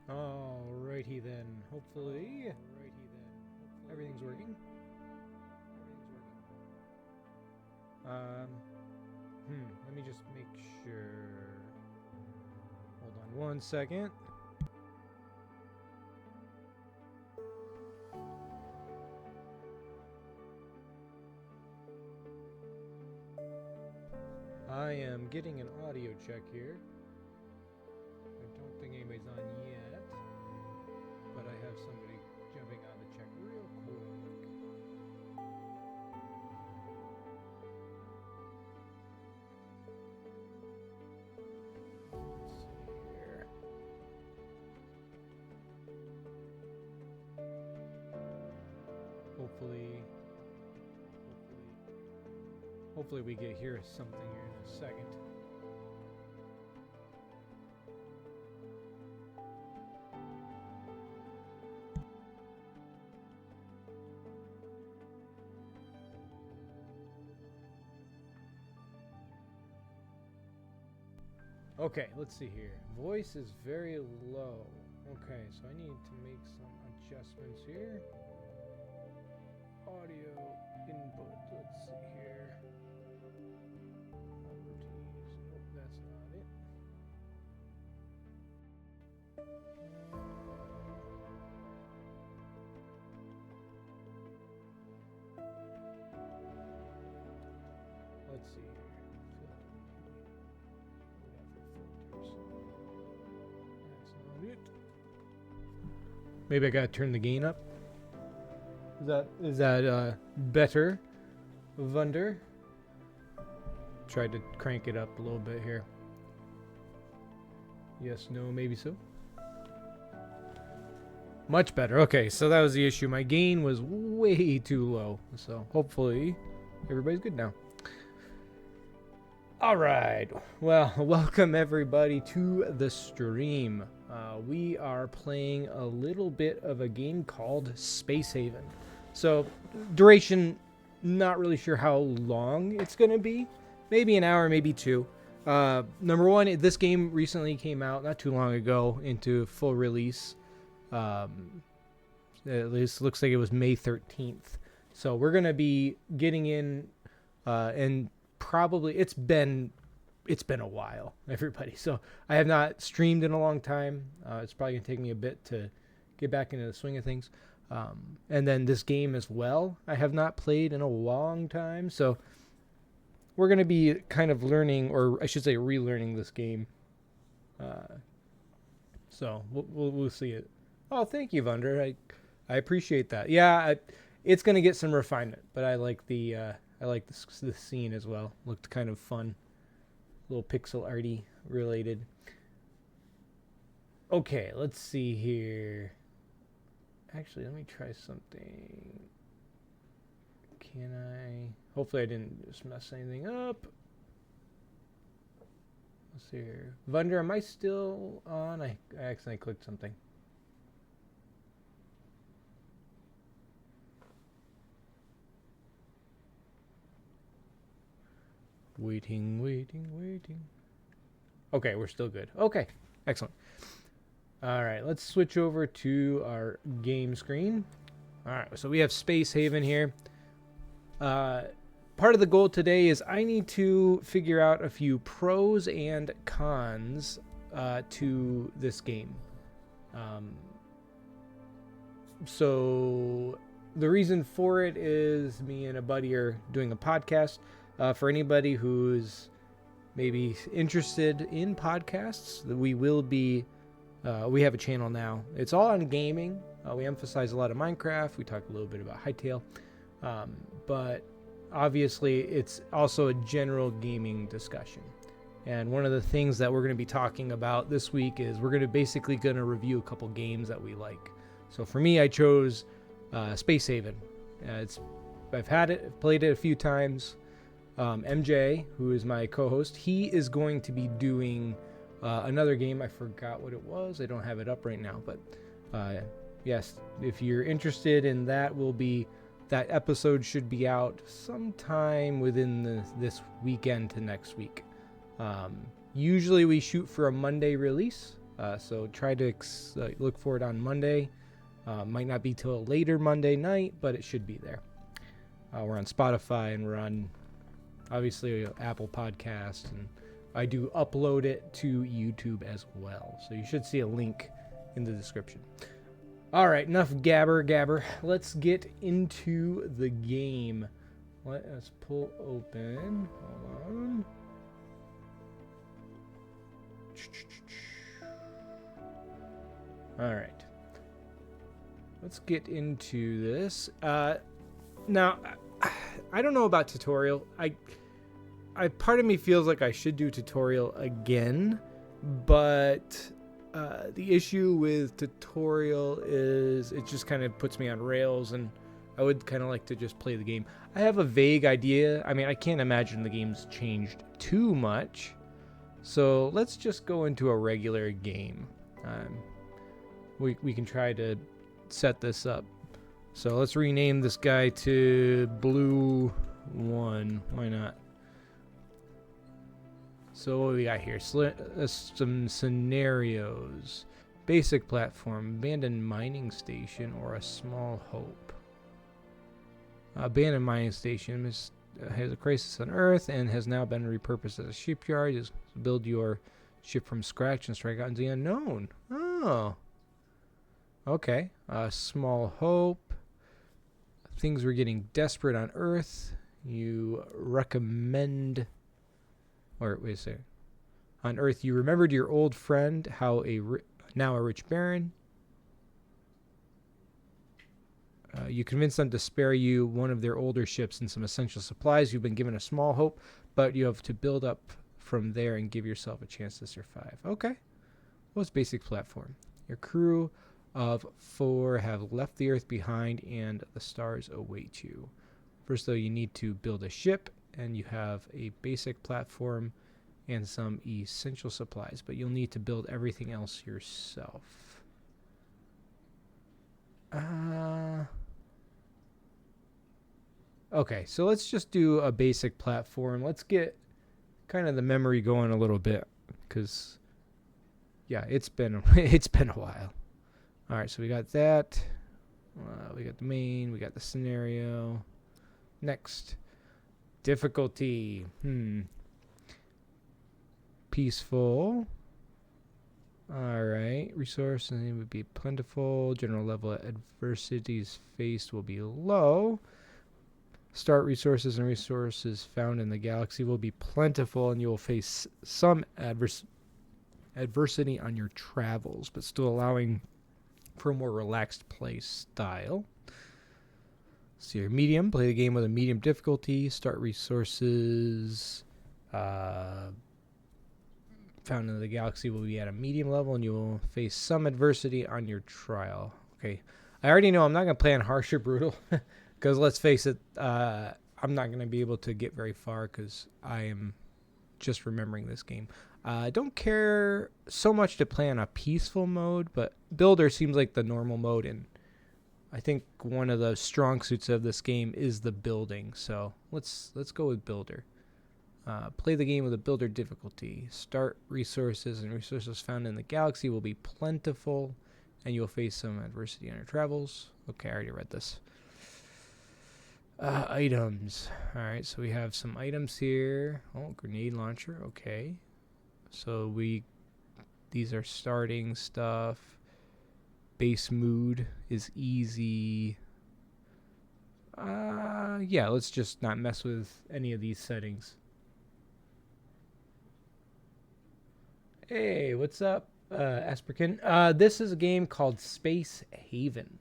Alrighty then. Hopefully everything's working. Let me just make sure. Hold on one second. I am getting an audio check here. I don't think anybody's on yet, but I have somebody jumping on to check real quick. Let's see here. Hopefully we get hear something here in a second. Okay, let's see here. Voice is very low. Okay, so I need to make some adjustments here. Audio input, let's see here. Properties, nope, that's not it. Let's see here. Maybe I gotta turn the gain up. Is that better, Vunder? Tried to crank it up a little bit here. Yes, no, maybe so. Much better. Okay, so that was the issue. My gain was way too low. So hopefully everybody's good now. All right. Well, welcome everybody to the stream. We are playing a little bit of a game called Space Haven. So duration, not really sure how long it's going to be. Maybe an hour, maybe two. Number one, this game recently came out not too long ago into full release. At least looks like it was May 13th. So we're going to be getting in and probably it's been it's been a while, everybody. So I have not streamed in a long time. It's probably going to take me a bit to get back into the swing of things. And then this game as well, I have not played in a long time. So we're going to be kind of learning, or I should say relearning this game. So we'll see it. Oh, thank you, Vunder. I appreciate that. Yeah, it's going to get some refinement, but I like the scene as well. Looked kind of fun. A little pixel arty related. Okay, let's see here. Actually, let me try something. Can I? Hopefully I didn't just mess anything up. Let's see here. Vunder, am I still on? I accidentally clicked something. Waiting. Okay, we're still good. Okay, excellent. All right, let's switch over to our game screen. All right, so we have Space Haven here. Part of the goal today is I need to figure out a few pros and cons to this game. So the reason for it is me and a buddy are doing a podcast. For anybody who's maybe interested in podcasts, we will be. We have a channel now. It's all on gaming. We emphasize a lot of Minecraft. We talk a little bit about Hytale. But obviously, it's also a general gaming discussion. And one of the things that we're going to be talking about this week is we're going to review a couple games that we like. So for me, I chose Space Haven. I've had it, played it a few times. MJ, who is my co-host, he is going to be doing another game. I forgot what it was. I don't have it up right now, but yes, if you're interested in that, that episode should be out sometime within this weekend to next week. Usually we shoot for a Monday release, so try to look for it on Monday. Might not be till later Monday night, but it should be there. We're on Spotify and we're on obviously Apple Podcast, and I do upload it to YouTube as well. So you should see a link in the description. All right, enough gabber. Let's get into the game. Let us pull open. Hold on. All right. Let's get into this. Now, I don't know about tutorial. Part of me feels like I should do tutorial again, but the issue with tutorial is it just kind of puts me on rails, and I would kind of like to just play the game. I have a vague idea. I mean, I can't imagine the game's changed too much, so let's just go into a regular game. We can try to set this up. So let's rename this guy to Blue 1. Why not? So what do we got here? Some scenarios. Basic platform, abandoned mining station, or a small hope. Abandoned mining station has a crisis on Earth and has now been repurposed as a shipyard. Just build your ship from scratch and strike out into the unknown. Oh. Okay. Small hope. Things were getting desperate on Earth. You recommend... Or wait a second. On Earth, you remembered your old friend, how now a rich baron. You convinced them to spare you one of their older ships and some essential supplies. You've been given a small hope, but you have to build up from there and give yourself a chance to survive. Okay. What's basic platform? Your crew of 4 have left the Earth behind and the stars await you. First, though, you need to build a ship, and you have a basic platform and some essential supplies, but you'll need to build everything else yourself. Okay, so let's just do a basic platform. Let's get kind of the memory going a little bit, because yeah, it's been a while. All right, so we got that. We got the main. We got the scenario. Next. Difficulty. peaceful. All right. Resource and it would be plentiful. General level adversities faced will be low. Start resources and resources found in the galaxy will be plentiful, and you will face some adversity on your travels, but still allowing for a more relaxed play style. So your medium, play the game with a medium difficulty. Start resources found in the galaxy will be at a medium level, and you will face some adversity on your trial. Okay, I already know I'm not going to play on harsh or brutal, because let's face it, I'm not going to be able to get very far because I am just remembering this game. I don't care so much to play on a peaceful mode, but builder seems like the normal mode, and I think one of the strong suits of this game is the building. So let's go with builder. Play the game with a builder difficulty. Start resources and resources found in the galaxy will be plentiful, and you'll face some adversity on your travels. Okay, I already read this. Items. All right, so we have some items here. Oh, grenade launcher. Okay. So these are starting stuff. Base mood is easy. Yeah, let's just not mess with any of these settings. Hey, what's up, Asperkin? This is a game called Space Haven.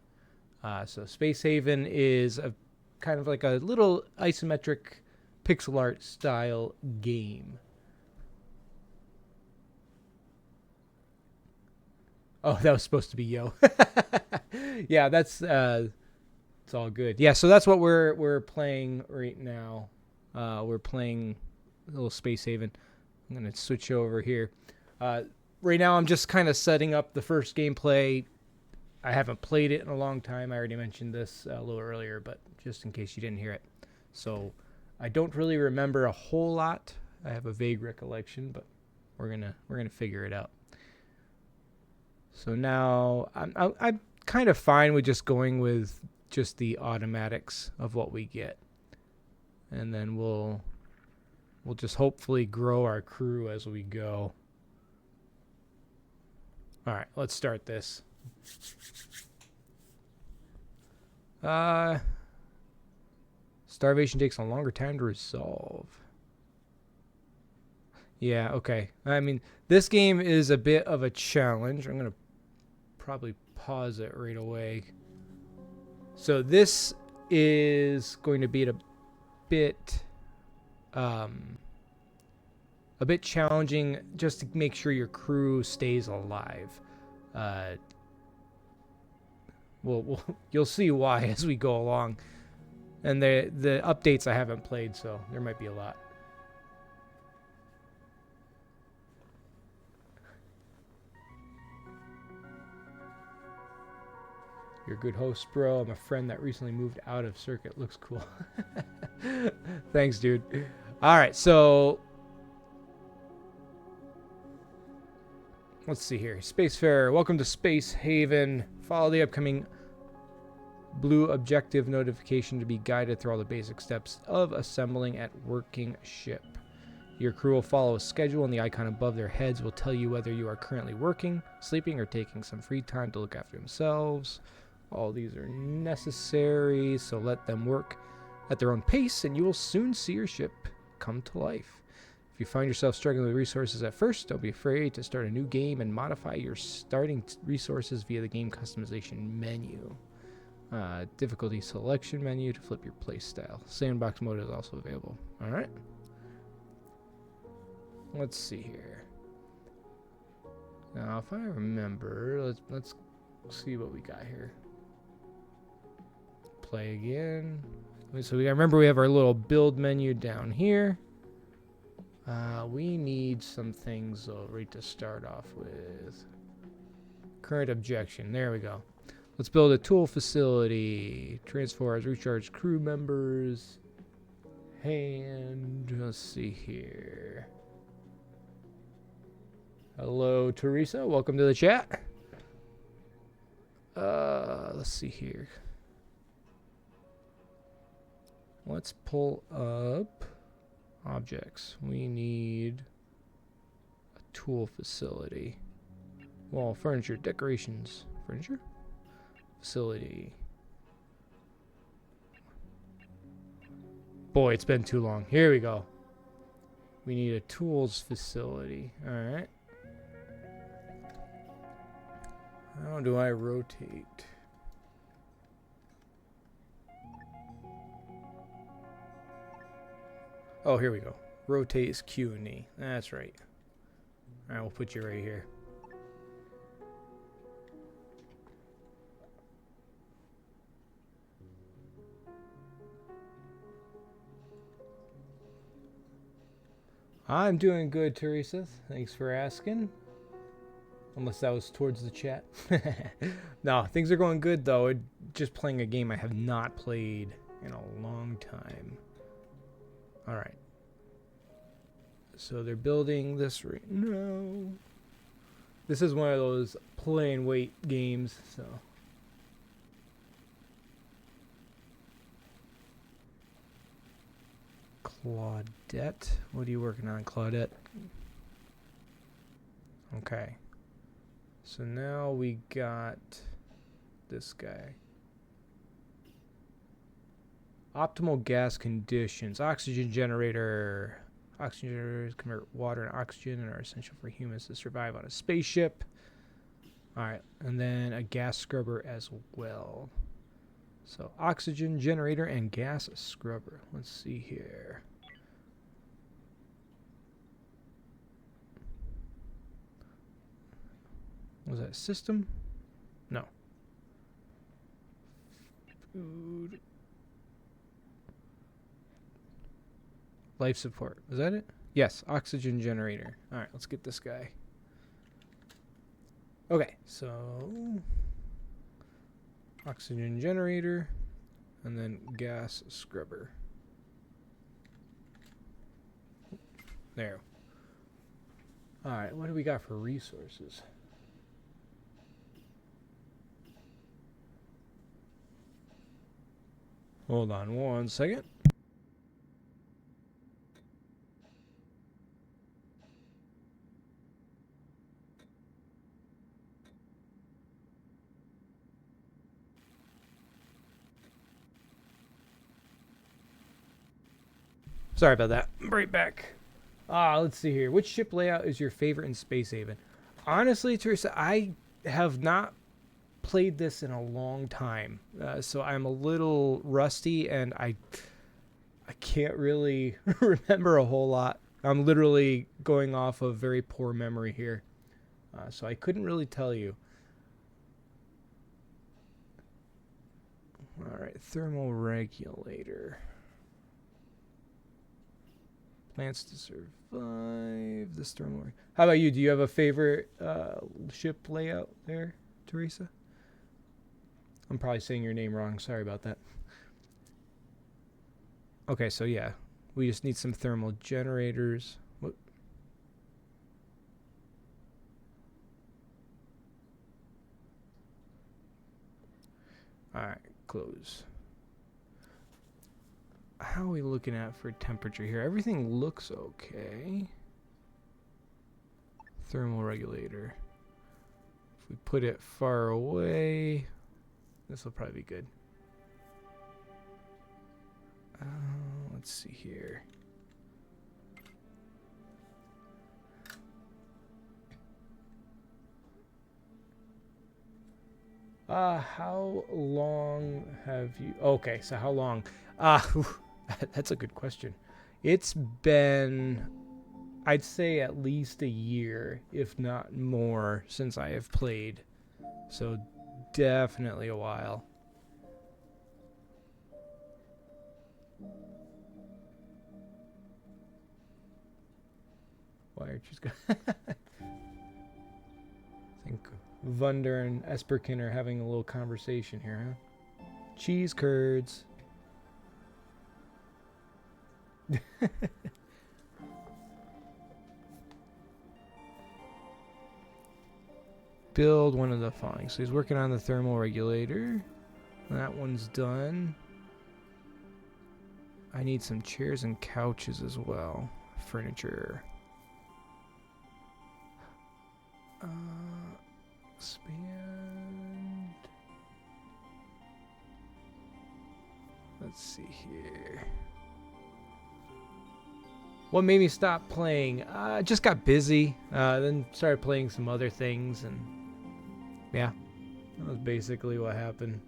So Space Haven is a kind of like a little isometric pixel art style game. Oh, that was supposed to be Yo. Yeah, that's it's all good. Yeah, so that's what we're playing right now. We're playing a little Space Haven. I'm gonna switch over here. Right now, I'm just kind of setting up the first gameplay. I haven't played it in a long time. I already mentioned this a little earlier, but just in case you didn't hear it. So I don't really remember a whole lot. I have a vague recollection, but we're gonna figure it out. So now I'm kind of fine with just going with just the automatics of what we get, and then we'll just hopefully grow our crew as we go. All right, let's start this. Starvation takes a longer time to resolve. Yeah, okay. I mean, this game is a bit of a challenge. I'm going to probably pause it right away. So this is going to be a bit challenging just to make sure your crew stays alive. You'll see why as we go along. And the updates I haven't played, so there might be a lot. You're a good host, bro. I'm a friend that recently moved out of Circuit. Looks cool. Thanks, dude. All right, so let's see here. Spacefarer, welcome to Space Haven. Follow the upcoming blue objective notification to be guided through all the basic steps of assembling at working ship. Your crew will follow a schedule, and the icon above their heads will tell you whether you are currently working, sleeping, or taking some free time to look after themselves. All these are necessary, so let them work at their own pace, and you will soon see your ship come to life. If you find yourself struggling with resources at first, don't be afraid to start a new game and modify your starting resources via the game customization menu. Difficulty selection menu to flip your playstyle. Sandbox mode is also available. All right. Let's see here. Now, if I remember, let's see what we got here. Play again. So we remember we have our little build menu down here. We need some things right to start off with. Current objection. There we go. Let's build a tool facility. Transformers, recharge crew members. And let's see here. Hello, Teresa. Welcome to the chat. Let's see here. Let's pull up objects. We need tool facility. Wall, furniture, decorations. Furniture? Facility. Boy, it's been too long. Here we go. We need a tools facility. Alright. How do I rotate? Oh, here we go. Rotate is Q and E. That's right. Alright, we'll put you right here. I'm doing good, Teresa. Thanks for asking. Unless that was towards the chat. No, things are going good, though. Just playing a game I have not played in a long time. Alright. So they're building this right now. This is one of those play and wait games, so. Claudette. What are you working on, Claudette? Okay. So now we got this guy. Optimal gas conditions. Oxygen generator. Oxygen generators convert water and oxygen and are essential for humans to survive on a spaceship. Alright, and then a gas scrubber as well. So oxygen generator and gas scrubber. Let's see here. Was that system? No. Food. Life support. Is that it? Yes, oxygen generator. All right, let's get this guy. Okay, so oxygen generator and then gas scrubber. There. All right, what do we got for resources? Hold on one second. Sorry about that. Right back. Let's see here. Which ship layout is your favorite in Space Haven? Honestly, Teresa, I have not played this in a long time, so I'm a little rusty, and I can't really remember a whole lot. I'm literally going off of very poor memory here, so I couldn't really tell you. All right, thermal regulator. Plants to survive this thermal. How about you? Do you have a favorite ship layout there, Teresa? I'm probably saying your name wrong. Sorry about that. Okay, so yeah, we just need some thermal generators. What? All right, close. How are we looking at for temperature here? Everything looks okay. Thermal regulator. If we put it far away, this will probably be good. Let's see here. How long have you... Okay, so how long? That's a good question. It's been, I'd say, at least a year, if not more, since I have played. So definitely a while. Why aren't you... I think Vunder and Esperkin are having a little conversation here, huh? Cheese curds. Build one of the following. So he's working on the thermal regulator. That one's done. I need some chairs and couches as well. Furniture. expand. Let's see here. What made me stop playing? I just got busy. Then started playing some other things, and yeah, that was basically what happened.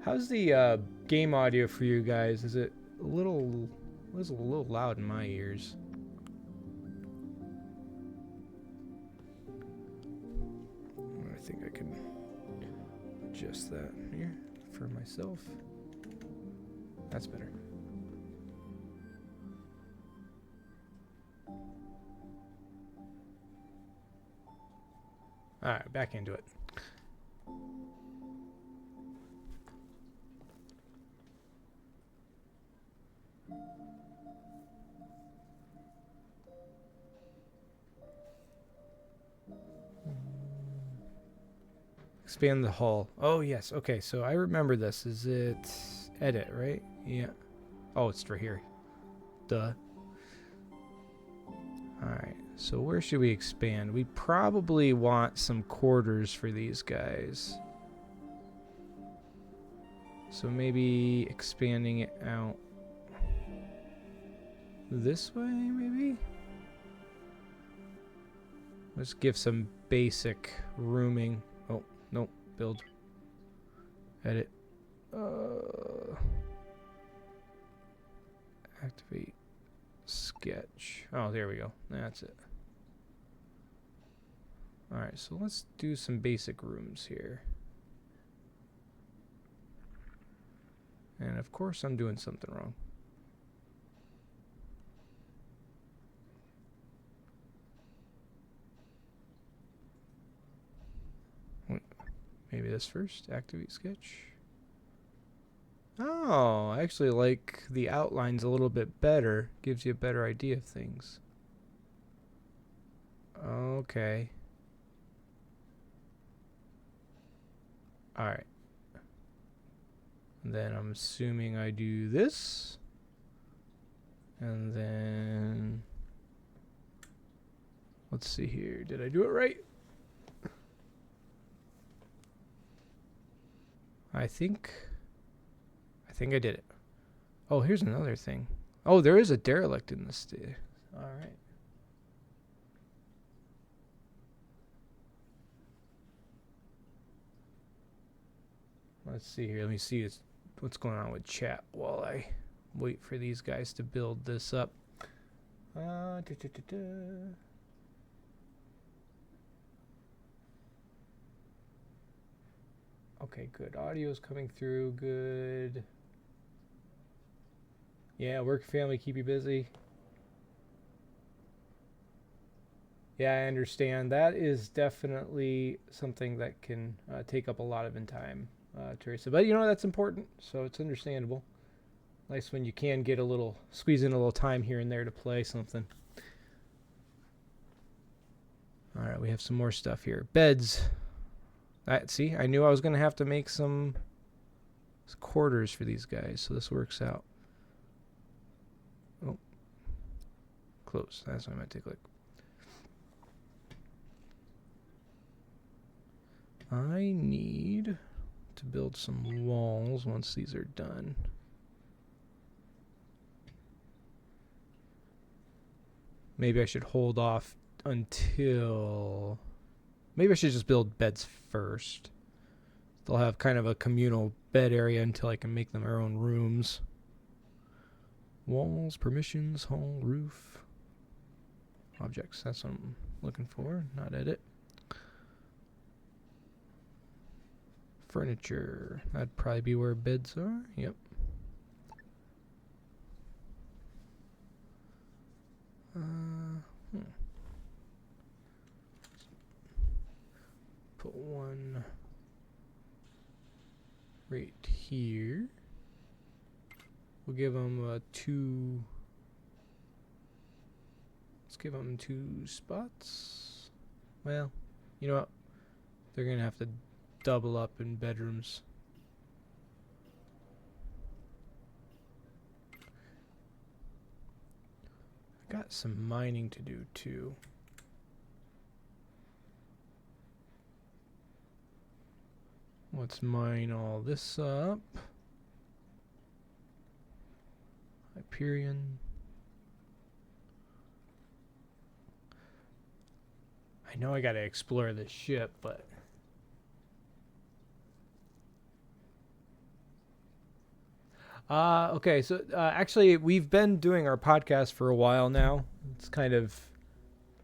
How's the game audio for you guys? Is it a little? It was a little loud in my ears. I think I can adjust that here for myself. That's better. Alright, back into it. Expand the hull. Oh, yes. Okay, so I remember this. Is it edit, right? Yeah. Oh, it's right here. Duh. Alright, so where should we expand? We probably want some quarters for these guys. So maybe expanding it out this way, maybe? Let's give some basic rooming. Oh, nope. Build. Edit. Activate. Sketch. Oh, there we go. That's it. Alright, so let's do some basic rooms here. And of course I'm doing something wrong. Maybe this first. Activate sketch. Oh, I actually like the outlines a little bit better. Gives you a better idea of things. Okay. Alright. Then I'm assuming I do this. And then... let's see here. Did I do it right? I think I did it. Oh, here's another thing. Oh, there is a derelict in this. All right. Let's see here. Let me see what's going on with chat while I wait for these guys to build this up. Okay, good. Audio's coming through. Good. Yeah, work, family, keep you busy. Yeah, I understand. That is definitely something that can take up a lot of time, Teresa. But you know, that's important, so it's understandable. Nice when you can get squeeze in a little time here and there to play something. All right, we have some more stuff here. Beds. See, I knew I was going to have to make some quarters for these guys, so this works out. Oh, close. That's what I meant to click. I need to build some walls once these are done. Maybe I should hold off until... maybe I should just build beds first. They'll have kind of a communal bed area until I can make them their own rooms. Walls, permissions, hall, roof. Objects, that's what I'm looking for, not edit. Furniture, that'd probably be where beds are, yep. Put one right here. We'll give them two. Let's give them 2 spots. Well, you know what? They're gonna have to double up in bedrooms. I got some mining to do too. Let's mine all this up. Hyperion. I know I gotta explore this ship, but... okay, so actually we've been doing our podcast for a while now. It's kind of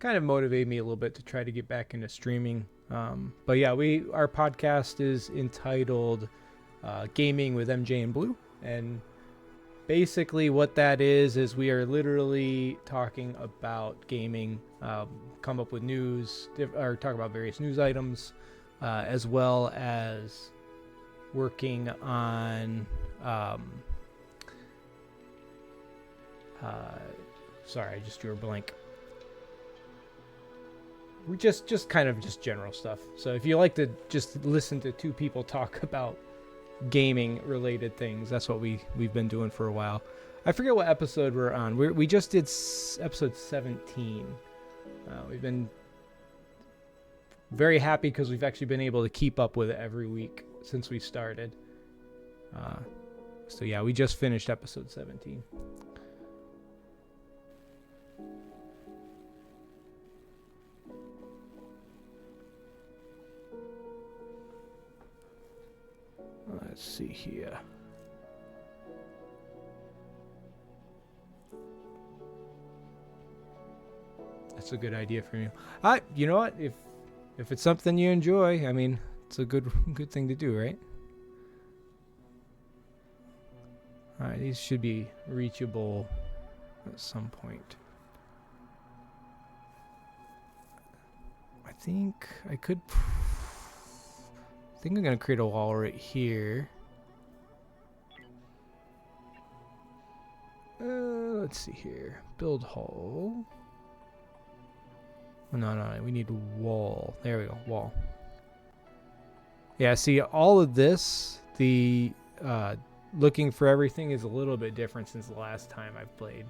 motivated me a little bit to try to get back into streaming. But yeah, our podcast is entitled Gaming with MJ and Blue, and basically what that is we are literally talking about gaming, come up with news, or talk about various news items, as well as working on sorry, I just drew a blank. We just kind of just general stuff. So if you like to just listen to two people talk about gaming related things, that's what we've been doing for a while. I forget what episode we're on. We just did episode 17. We've been very happy because we've actually been able to keep up with it every week since we started. So yeah, we just finished episode 17. Let's see here. That's a good idea for you. You know what? If it's something you enjoy, I mean, it's a good thing to do, right? All right, these should be reachable at some point. I think I could. I think I'm gonna create a wall right here. Let's see here. Build hall. No, we need a wall. There we go, wall. Yeah, see, all of this, the looking for everything is a little bit different since the last time I've played.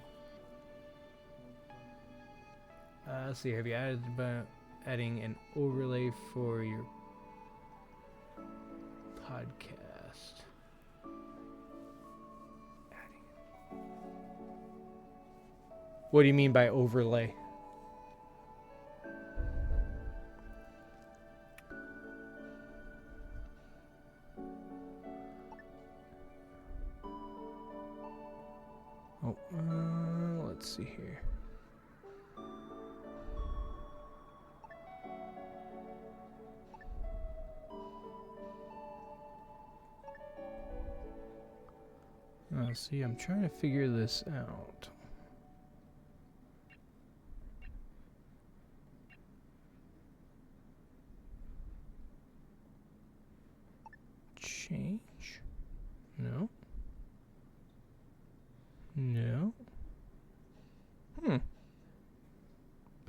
Let's see, have you added about adding an overlay for your podcast? What do you mean by overlay? Oh, let's see here. See, I'm trying to figure this out. Change? No. No.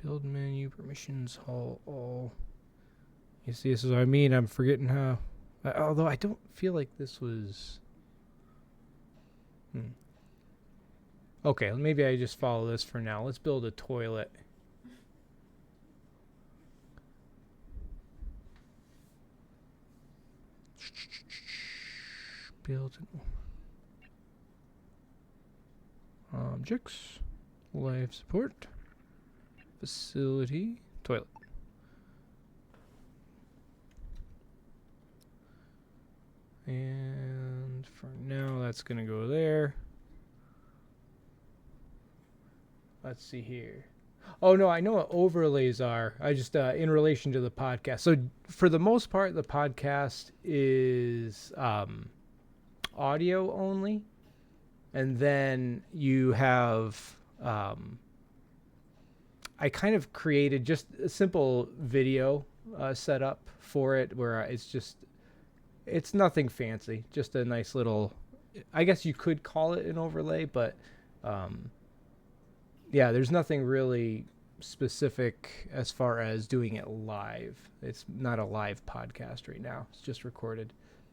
Build menu, permissions, all. You see, this is what I mean. I'm forgetting how. Although I don't feel like this was. Okay, maybe I just follow this for now. Let's build a toilet. Build objects, life support, facility, toilet. And for now, that's gonna go there. Let's see here. Oh no, I know what overlays are. I just in relation to the podcast. So for the most part, the podcast is audio only, and then you have I kind of created just a simple video setup for it where it's nothing fancy, just a nice little. I guess you could call it an overlay, but yeah, there's nothing really specific as far as doing it live. It's not a live podcast right now. It's just recorded.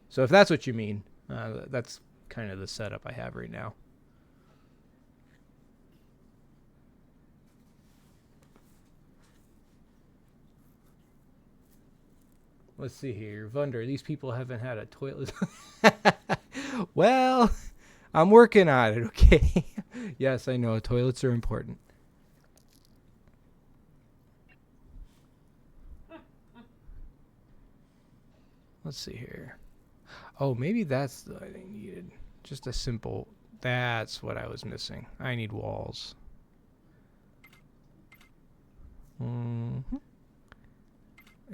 So if that's what you mean, that's kind of the setup I have right now. Let's see here. Vunder, these people haven't had a toilet. Well, I'm working on it, okay? Yes, I know. Toilets are important. Let's see here. Oh, maybe that's what I needed. Just a simple... That's what I was missing. I need walls.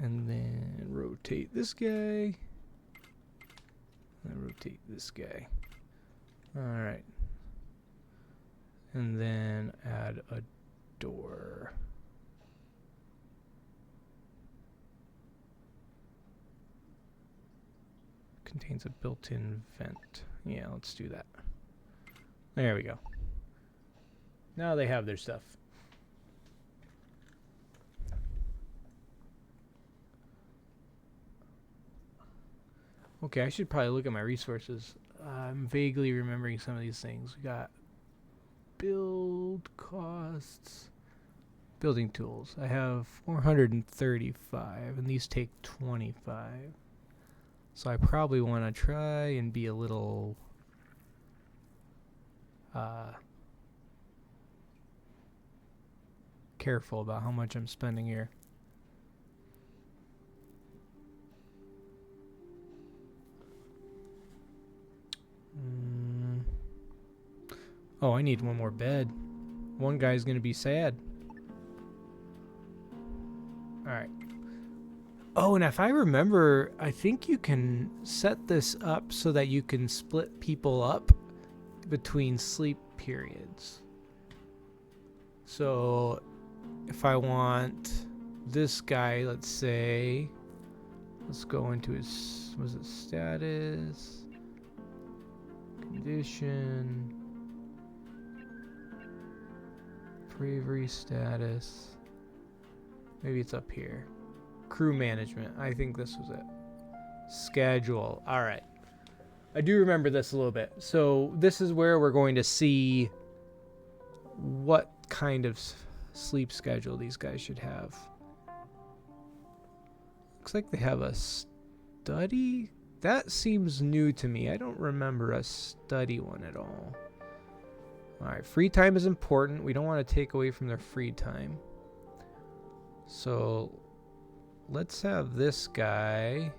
And then rotate this guy. And rotate this guy. Alright. And then add a door. Contains a built-in vent. Yeah, let's do that. There we go. Now they have their stuff. Okay, I should probably look at my resources. I'm vaguely remembering some of these things. We got build costs, building tools. I have 435, and these take 25. So I probably want to try and be a little careful about how much I'm spending here. Oh, I need one more bed. One guy's gonna be sad. Alright. Oh, and if I remember, I think you can set this up so that you can split people up between sleep periods. So if I want this guy, let's say, let's go into his, was it status, condition, bravery status, maybe it's up here, crew management, I think this was it, schedule. All right, I do remember this a little bit. So this is where we're going to see what kind of sleep schedule these guys should have. Looks like they have a study. That seems new to me. I don't remember a study one at all. Alright, free time is important. We don't want to take away from their free time. So let's have this guy.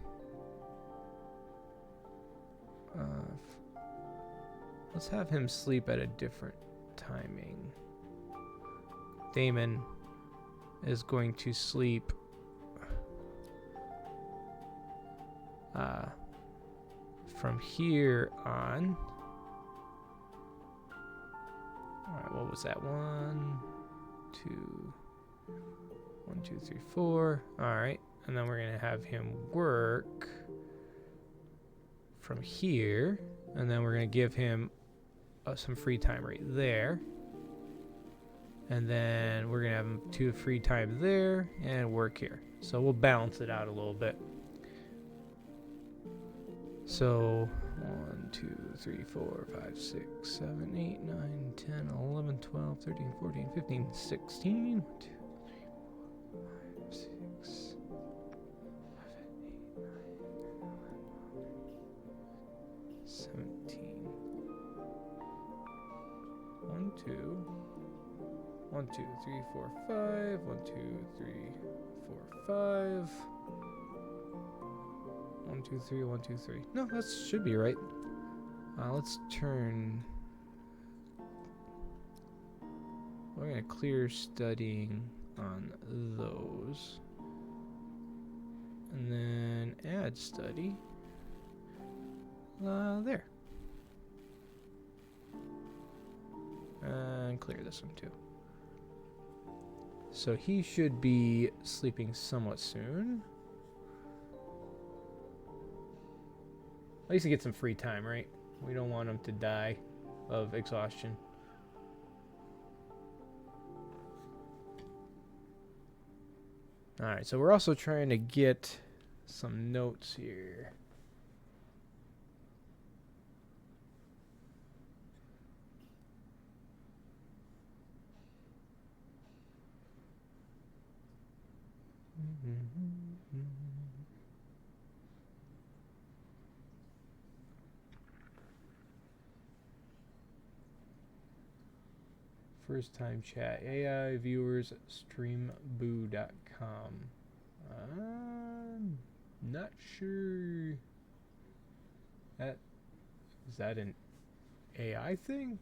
Let's have him sleep at a different timing. Damon is going to sleep from here on. Alright, what was that? 1, 2, 1, 2, 3, 4. Alright, and then we're going to have him work from here, and then we're going to give him some free time right there. And then we're going to have him 2 free time there and work here. So we'll balance it out a little bit. So 1, 2, 3, 4, 5, 6, 7, 8, 9, 10, 11, 12, 13, 14, 15, 16. 1, 2, 3, 4, 5, 6, 7, 8, 9, 17. 1, 2. 1, 2, 3, 4, 5. 1, 2, 3, 4, 5. 1, 2, 3, 1, 2, 3. No, that should be right. Let's turn. We're gonna clear studying on those, and then add study. There. And clear this one too. So he should be sleeping somewhat soon. At least he gets some free time, right? We don't want him to die of exhaustion. Alright, so we're also trying to get some notes here. first time chat. AI viewers streamboo.com. Not sure. Is that an AI thing?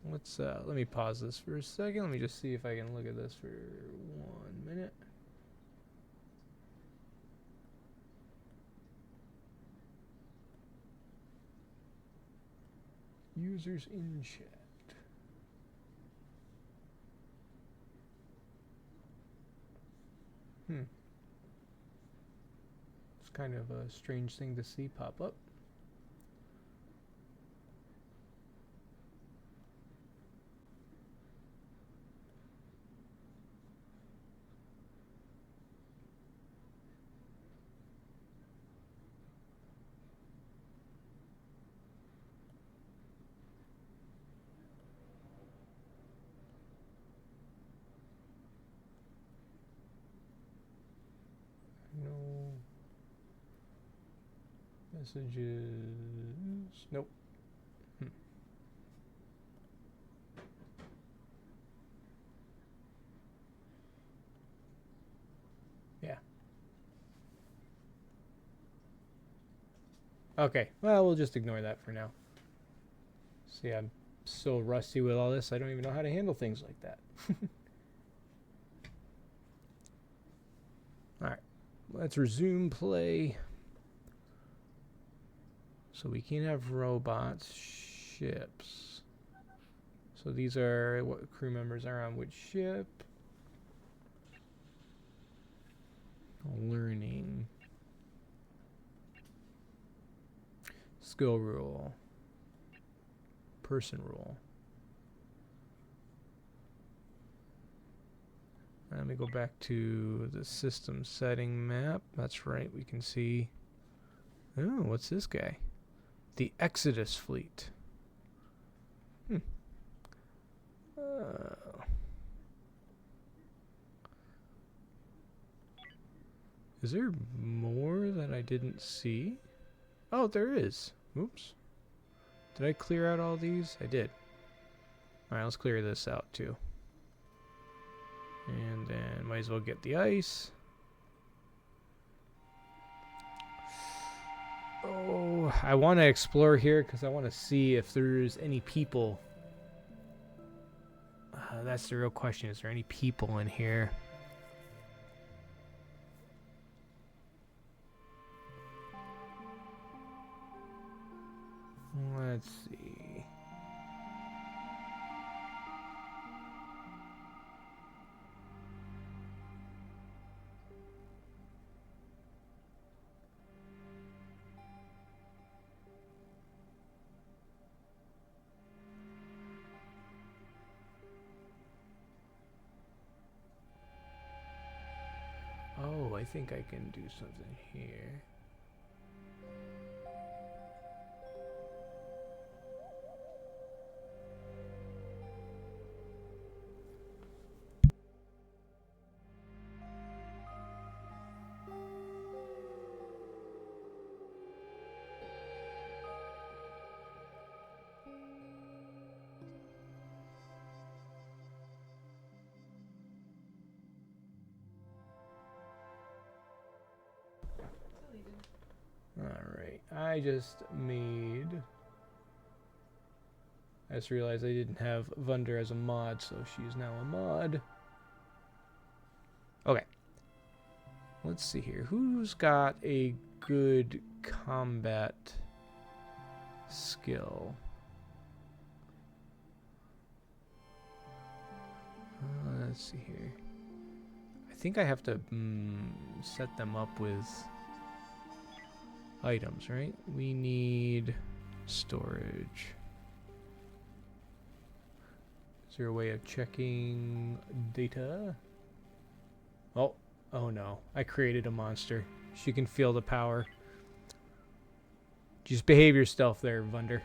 Let me pause this for a second. Let me just see if I can look at this for 1 minute. Users in chat. It's kind of a strange thing to see pop up. No messages. Nope. Yeah. Okay. Well, we'll just ignore that for now. See, I'm so rusty with all this, I don't even know how to handle things like that. Alright. Let's resume play. So we can have robots, ships. So these are what crew members are on which ship. Learning. Skill rule. Person rule. Let me go back to the system setting map. That's right, we can see. Oh, what's this guy? The Exodus fleet. Is there more that I didn't see? Oh, there is. Oops. Did I clear out all these? I did. Alright, let's clear this out too. And then might as well get the ice. Oh, I want to explore here because I want to see if there's any people. That's the real question. Is there any people in here? Let's see. Oh, I think I can do something here. Alright, I just realized I didn't have Vunder as a mod, so she's now a mod. Okay. Let's see here. Who's got a good combat skill? Let's see here. I think I have to set them up with items, right? We need storage. Is there a way of checking data? Oh no. I created a monster. She can feel the power. Just behave yourself there, Vunder.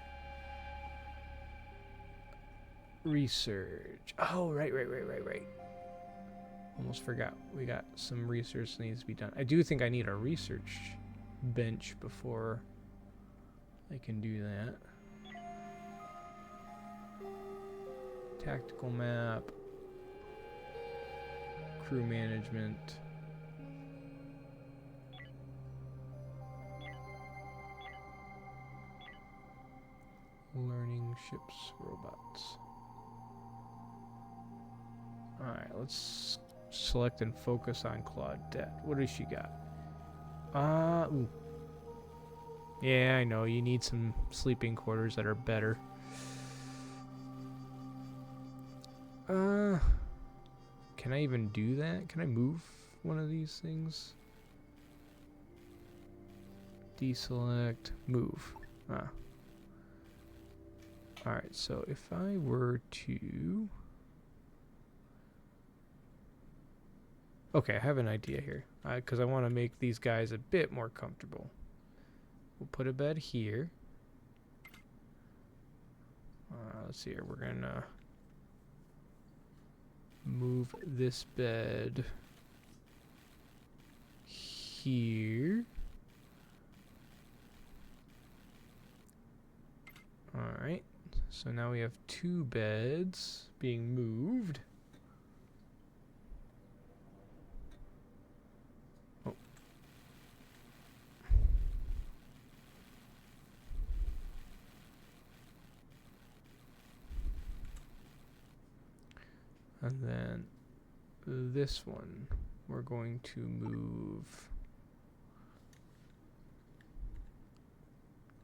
Research. Oh, right. Almost forgot. We got some research that needs to be done. I do think I need a research bench before I can do that. Tactical map. Crew management. Learning ships, robots. Alright, let's select and focus on Claudette. What does she got? Ooh. Yeah, I know. You need some sleeping quarters that are better. Can I even do that? Can I move one of these things? Deselect, move. Alright, so if I were to... Okay, I have an idea here. Because I want to make these guys a bit more comfortable. We'll put a bed here. Let's see here. We're going to move this bed here. Alright. So now we have 2 beds being moved. Oh. And then this one, we're going to move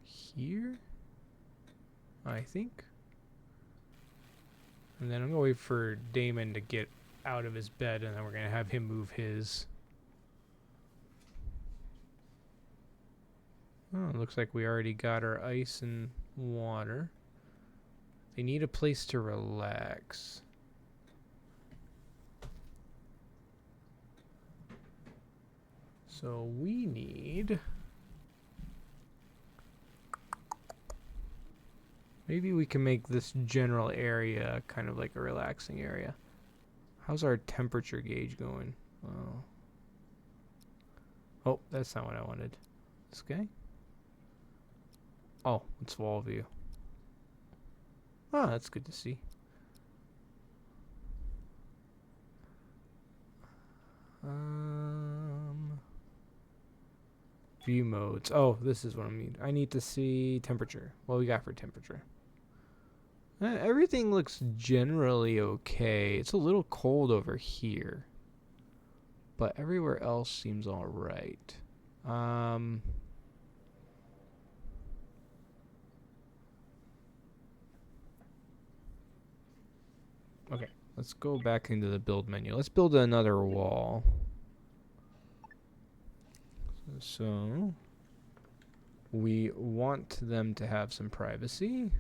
here, I think. And then I'm going to wait for Damon to get out of his bed, and then we're going to have him move his. Oh, it looks like we already got our ice and water. They need a place to relax. So we need... Maybe we can make this general area kind of like a relaxing area. How's our temperature gauge going? Oh, that's not what I wanted. This guy? Oh, it's wall view. Ah, that's good to see. View modes. Oh, this is what I mean. I need to see temperature. What we got for temperature? Everything looks generally okay. It's a little cold over here, but everywhere else seems all right. Okay, let's go back into the build menu. Let's build another wall. So we want them to have some privacy.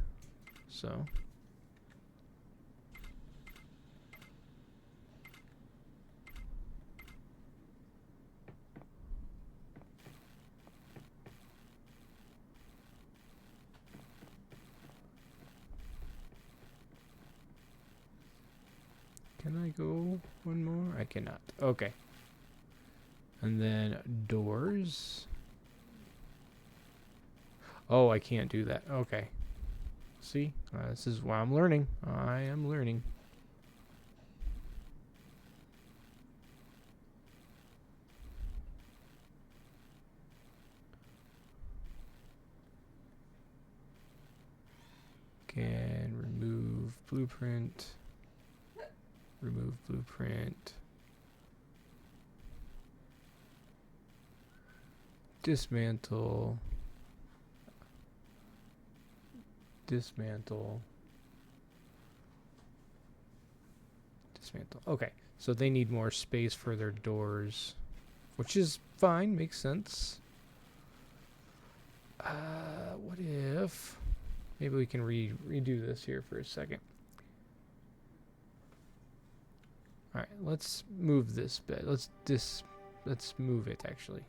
So can I go one more? I cannot. Okay. And then doors. Oh, I can't do that. Okay. See? This is why I'm learning. I am learning. Can remove blueprint. Remove blueprint. Dismantle. Dismantle. Dismantle. Okay, so they need more space for their doors, which is fine, makes sense. What if... Maybe we can redo this here for a second. Alright, let's move this bed. Let's move it, actually.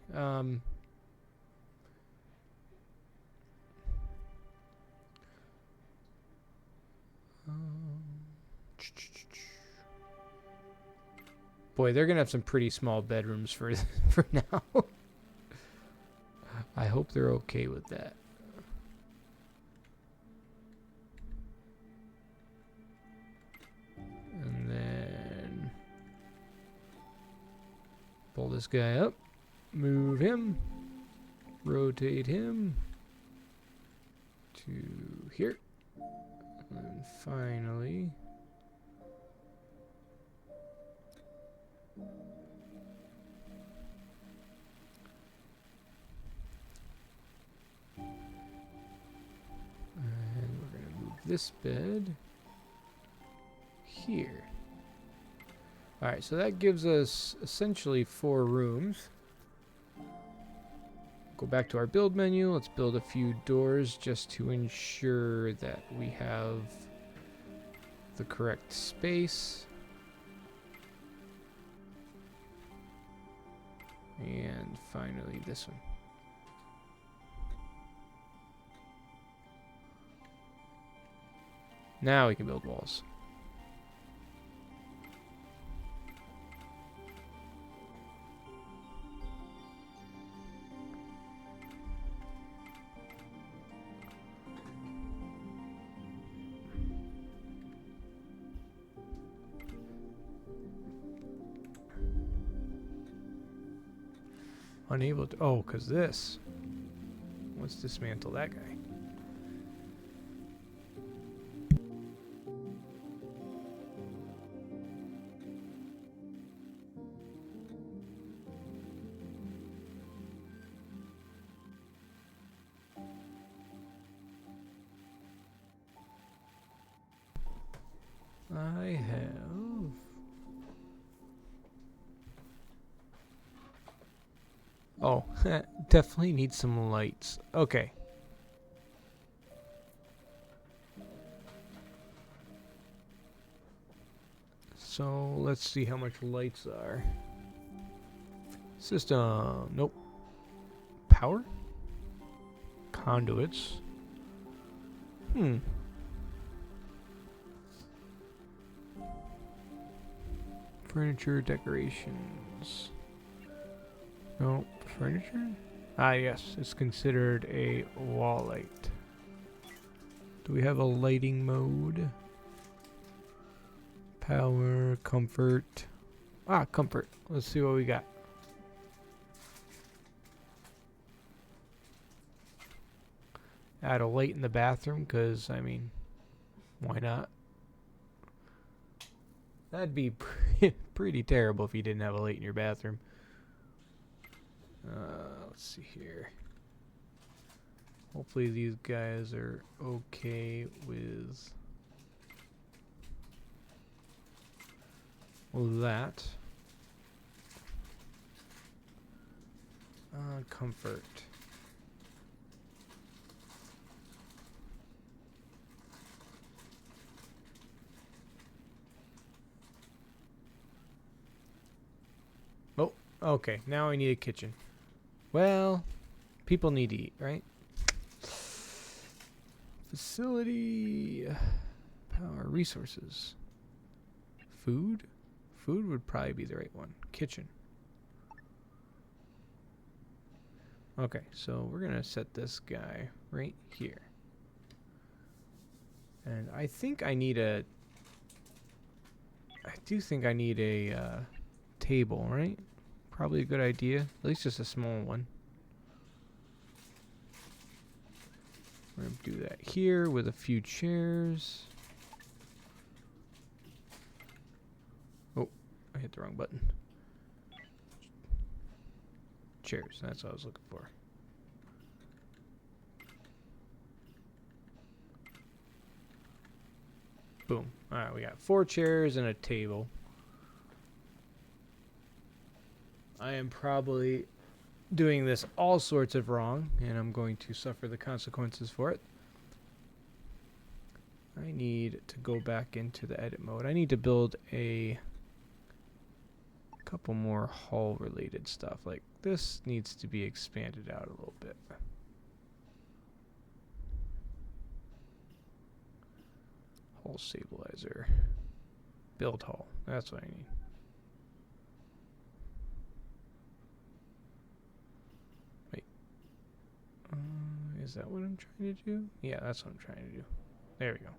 Boy, they're gonna have some pretty small bedrooms for for now. I hope they're okay with that. Pull this guy up. Move him. Rotate him to here. And finally, and we're going to move this bed here. Alright, so that gives us essentially 4 rooms. Go back to our build menu. Let's build a few doors just to ensure that we have the correct space. And finally this one. Now we can build walls. Unable to... Oh, because this. Let's dismantle that guy. I have... Oh, definitely need some lights. Okay. So, let's see how much lights are. System. Nope. Power? Conduits. Furniture, decorations. No, furniture? Ah, yes, it's considered a wall light. Do we have a lighting mode? Power, comfort. Ah, comfort. Let's see what we got. Add a light in the bathroom, because, I mean, why not? That'd be pretty terrible if you didn't have a light in your bathroom. Let's see here. Hopefully these guys are okay with that. Comfort. Oh, okay. Now I need a kitchen. Well, people need to eat, right? Facility, power, resources, food. Food would probably be the right one. Kitchen. Okay, so we're gonna set this guy right here. And I think I need a... I do think I need a table, right? Probably a good idea. At least just a small one. We're going to do that here with a few chairs. Oh, I hit the wrong button. Chairs, that's what I was looking for. Boom. Alright, we got 4 chairs and a table. I am probably doing this all sorts of wrong, and I'm going to suffer the consequences for it. I need to go back into the edit mode. I need to build a couple more hall related stuff. Like this needs to be expanded out a little bit. Hall stabilizer. Build hall. That's what I need. Wait. Is that what I'm trying to do? Yeah, that's what I'm trying to do. There we go.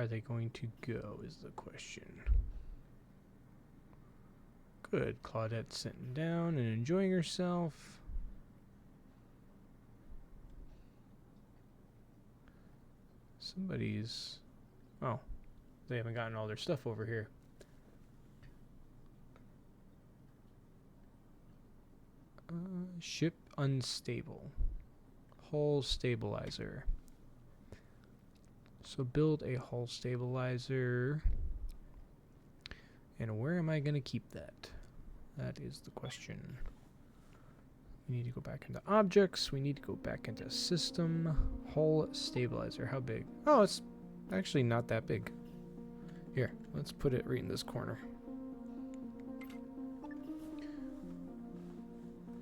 are they going to go is the question. Good. Claudette's sitting down and enjoying herself. Somebody's... Oh. They haven't gotten all their stuff over here. Ship unstable. Hull stabilizer. So build a hull stabilizer. And where am I going to keep that? That is the question. We need to go back into objects. We need to go back into system. Hull stabilizer. How big? Oh, it's actually not that big. Here, let's put it right in this corner.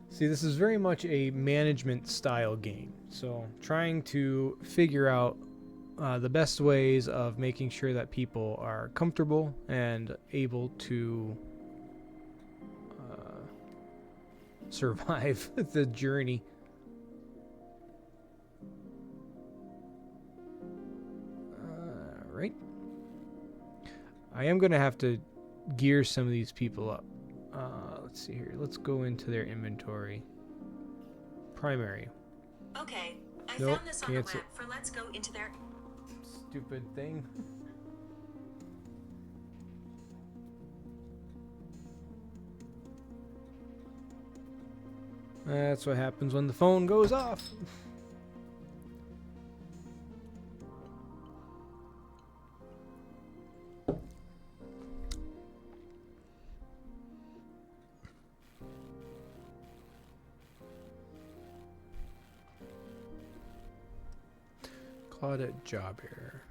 See, this is very much a management style game. So trying to figure out the best ways of making sure that people are comfortable and able to survive the journey. Right. I am going to have to gear some of these people up. Let's see here. Let's go into their inventory. Primary. Okay, I Nope, found this on cancel. the web for let's go into their... Stupid thing. That's what happens when the phone goes off. Claudette job here.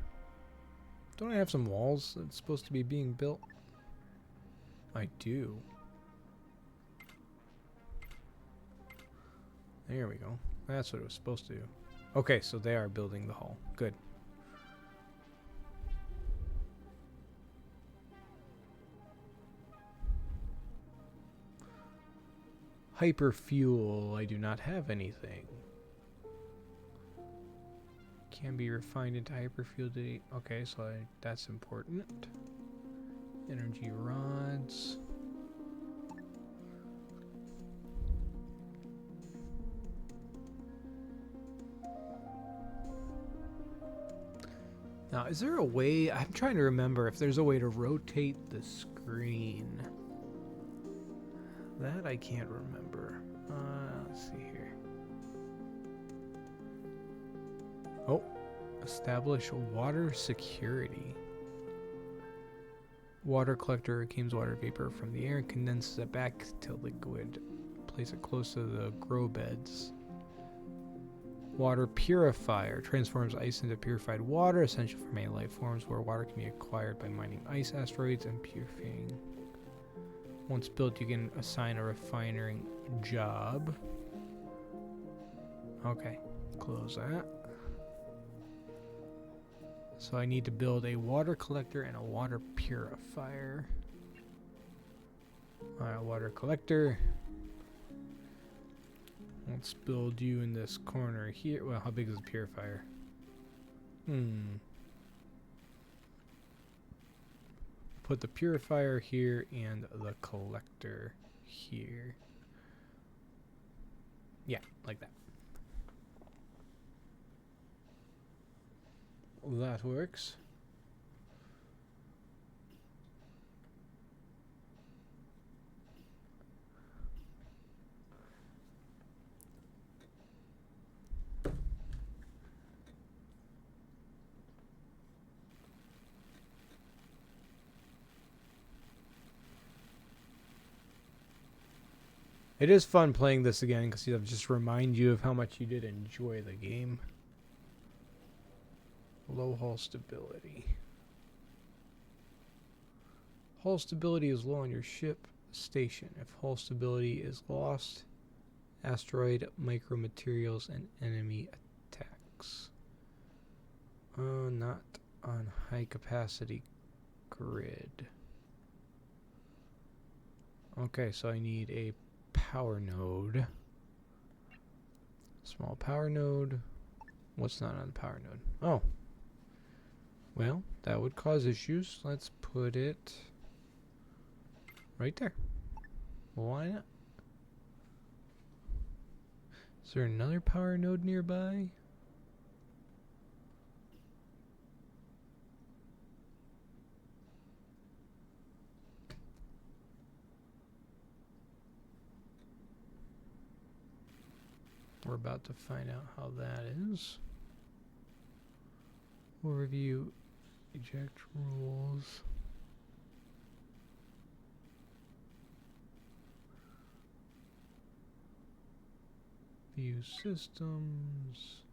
Don't I have some walls that's supposed to be being built? I do. There we go. That's what it was supposed to do. Okay, so they are building the hull. Good. Hyperfuel. I do not have anything. Can be refined into hyperfuel. Okay, so that's important. Energy rods. Now, is there a way... I'm trying to remember if there's a way to rotate the screen. That I can't remember. Let's see here. Oh, establish water security. Water collector reclaims water vapor from the air and condenses it back to liquid. Place it close to the grow beds. Water purifier transforms ice into purified water, essential for many life forms where water can be acquired by mining ice asteroids and purifying. Once built, you can assign a refining job. Okay, close that. So I need to build a water collector and a water purifier. Alright, water collector. Let's build you in this corner here. Well, how big is the purifier? Put the purifier here and the collector here. Yeah, like that. That works. It is fun playing this again because it'll just remind you of how much you did enjoy the game. Low hull stability. Hull stability is low on your ship station. If hull stability is lost, asteroid, micromaterials, and enemy attacks. Not on high capacity grid. Okay, so I need a power node. Small power node. What's not on the power node? Oh. Well, that would cause issues. Let's put it right there. Why not? Is there another power node nearby? We're about to find out how that is. We'll review eject rules. View systems.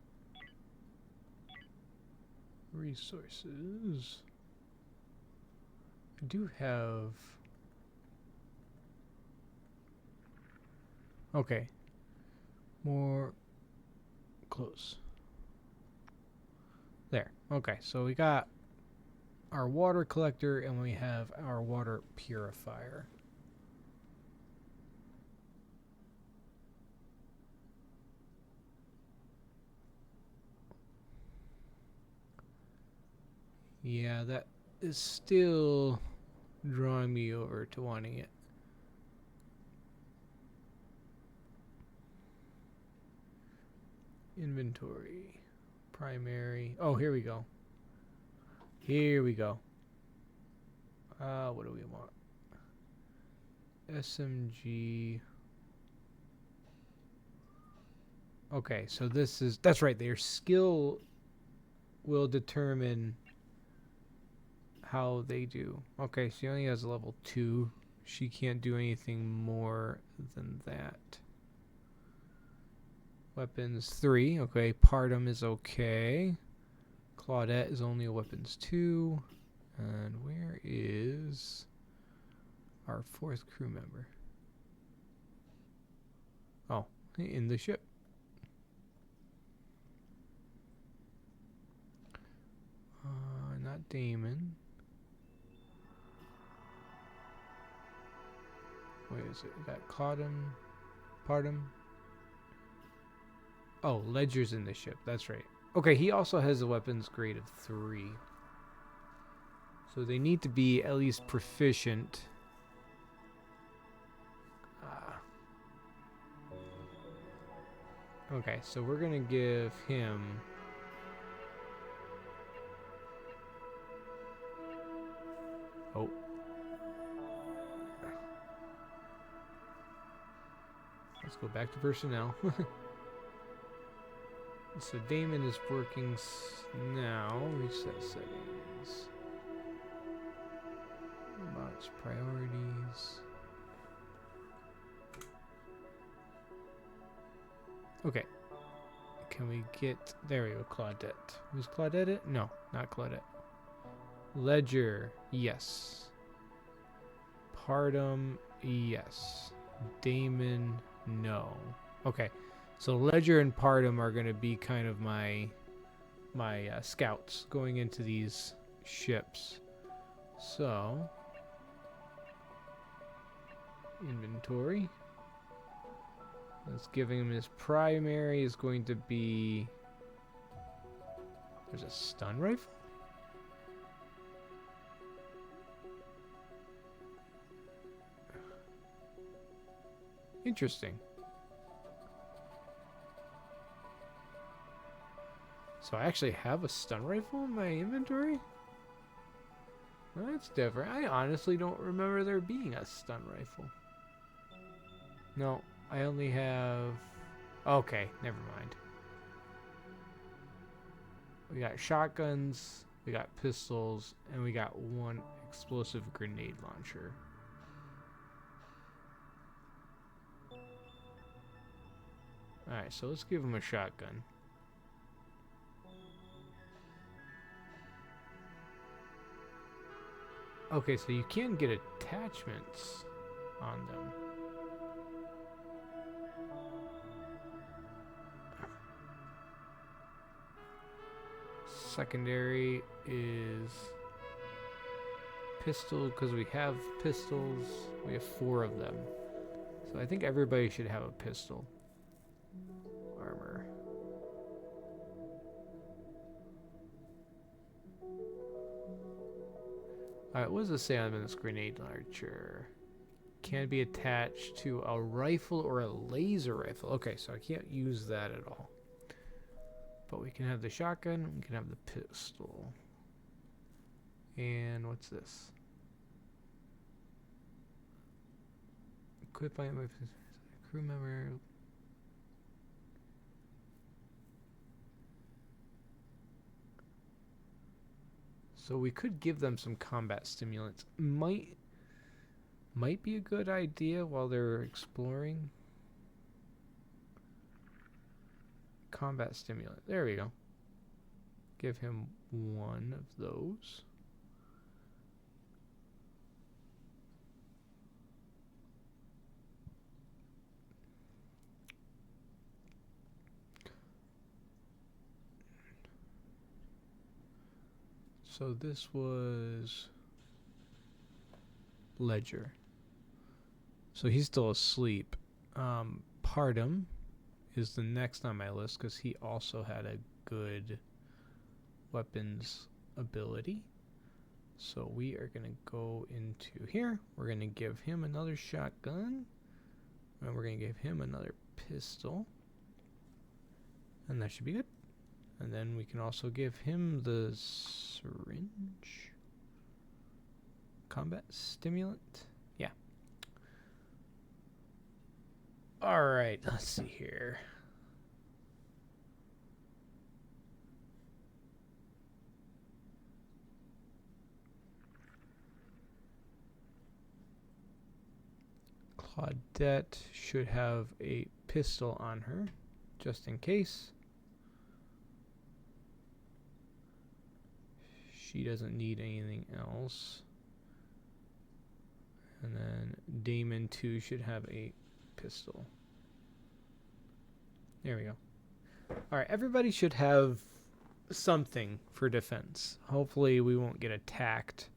Resources. I do have... Okay. More close. There. Okay, so we got our water collector and we have our water purifier. Yeah, that is still drawing me over to wanting it. Inventory. Primary. Oh, here we go. Here we go. What do we want? SMG. Okay, so this is... That's right, their skill will determine how they do. Okay, she only has a level 2. She can't do anything more than that. Weapons 3. Okay, Partum is okay. Claudette is only a weapons 2. And where is our 4th crew member? Oh, in the ship. Not Damon. Wait, is it? We got Claudum, Partum. Oh, Ledger's in the ship. That's right. Okay, he also has a weapons grade of 3. So they need to be at least proficient. Okay, so we're going to give him... Oh. Let's go back to personnel. So Damon is working now. Reset settings. Watch priorities. Okay. Can we get... There we go, Claudette. Was Claudette it? No, not Claudette. Ledger, yes. Partum, yes. Damon, no. Okay. So Ledger and Partum are going to be kind of my scouts going into these ships. So, inventory. Let's give him his primary is going to be... There's a stun rifle? Interesting. So I actually have a stun rifle in my inventory? Well, that's different. I honestly don't remember there being a stun rifle. No, I only have... Okay, never mind. We got shotguns, we got pistols, and we got one explosive grenade launcher. Alright, so let's give him a shotgun. Okay, so you can get attachments on them. Secondary is pistol, because we have pistols. We have 4 of them. So I think everybody should have a pistol. Armor. Alright, what does it say on this grenade launcher? Can be attached to a rifle or a laser rifle. Okay, so I can't use that at all. But we can have the shotgun, we can have the pistol. And what's this? Equipped by my crew member. So we could give them some combat stimulants. Might be a good idea while they're exploring. Combat stimulant. There we go. Give him one of those. So this was Ledger. So he's still asleep. Pardum is the next on my list because he also had a good weapons ability. So we are going to go into here. We're going to give him another shotgun. And we're going to give him another pistol. And that should be good. And then we can also give him the syringe. Combat stimulant. Yeah. Alright, let's see here. Claudette should have a pistol on her, just in case. She doesn't need anything else. And then Damon too should have a pistol. There we go. Alright, everybody should have something for defense. Hopefully we won't get attacked.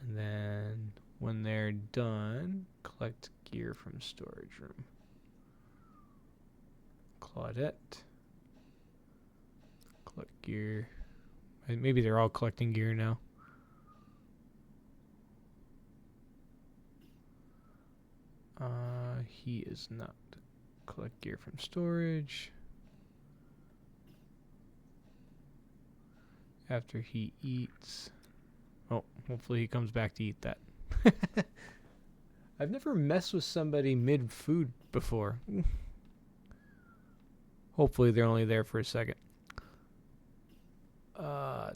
And then when they're done, collect gear from storage room. Claudette. Collect gear. Maybe they're all collecting gear now. He is not. Collect gear from storage. After he eats. Oh, hopefully he comes back to eat that. I've never messed with somebody mid-food before. Hopefully they're only there for a second.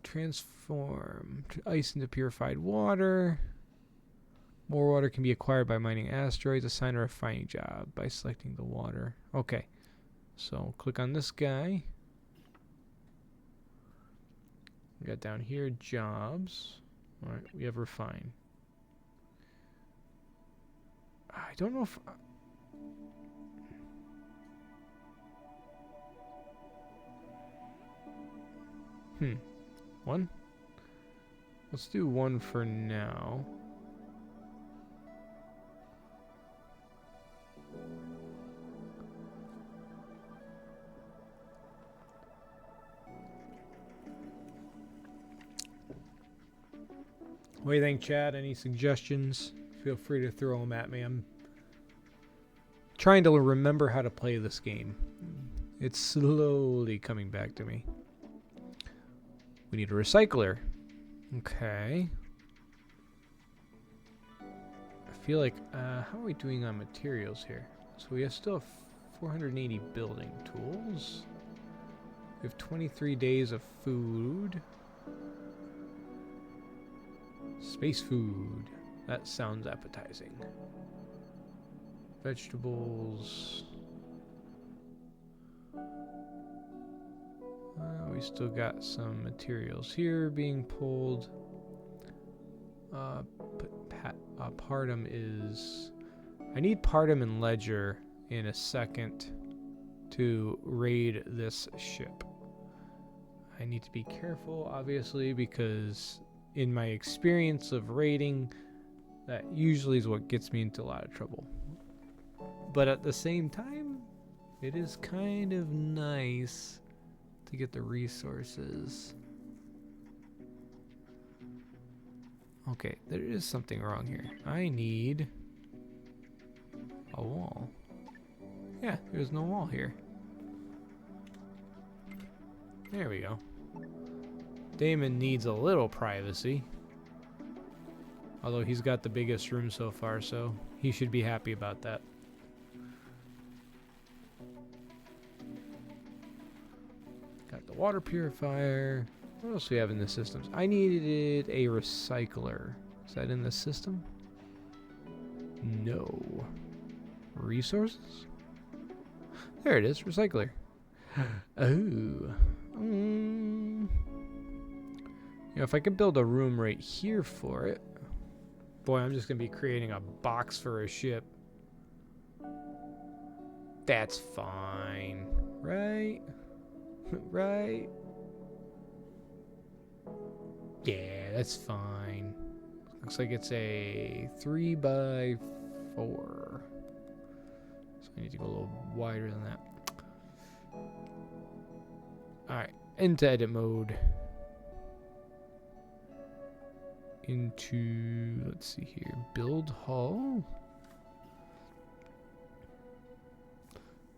Transform ice into purified water. More water can be acquired by mining asteroids. Assign a refining job by selecting the water. Okay. So click on this guy. We got down here jobs. Alright, we have refine. I don't know if... One? Let's do one for now. What do you think, Chad? Any suggestions? Feel free to throw them at me. I'm trying to remember how to play this game. It's slowly coming back to me. We need a recycler. Okay. I feel like, how are we doing on materials here? So we still have 480 building tools. We have 23 days of food. Space food. That sounds appetizing. Vegetables. We still got some materials here being pulled. Pardum is... I need Pardum and Ledger in a second to raid this ship. I need to be careful, obviously, because in my experience of raiding, that usually is what gets me into a lot of trouble. But at the same time, it is kind of nice to get the resources. Okay, there is something wrong here. I need a wall. Yeah, there's no wall here. There we go. Damon needs a little privacy. Although he's got the biggest room so far, so he should be happy about that. Got the water purifier. What else do we have in the systems? I needed a recycler. Is that in the system? No. Resources? There it is, recycler. Oh. You know, if I could build a room right here for it. Boy, I'm just going to be creating a box for a ship. That's fine. Right? Right? Yeah, that's fine. Looks like it's a 3x4. So I need to go a little wider than that. Alright, into edit mode. Into, let's see here, build hull.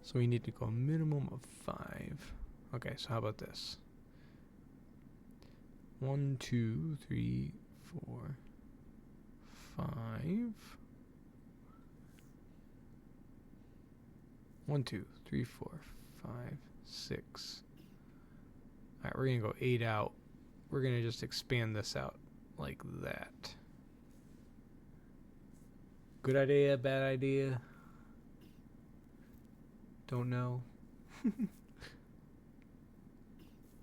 So we need to go a minimum of 5. Okay, so how about this? 1, 2, 3, 4, 5. 1, 2, 3, 4, 5, 6. Alright, we're gonna go 8 out. We're gonna just expand this out like that. Good idea, bad idea? Don't know.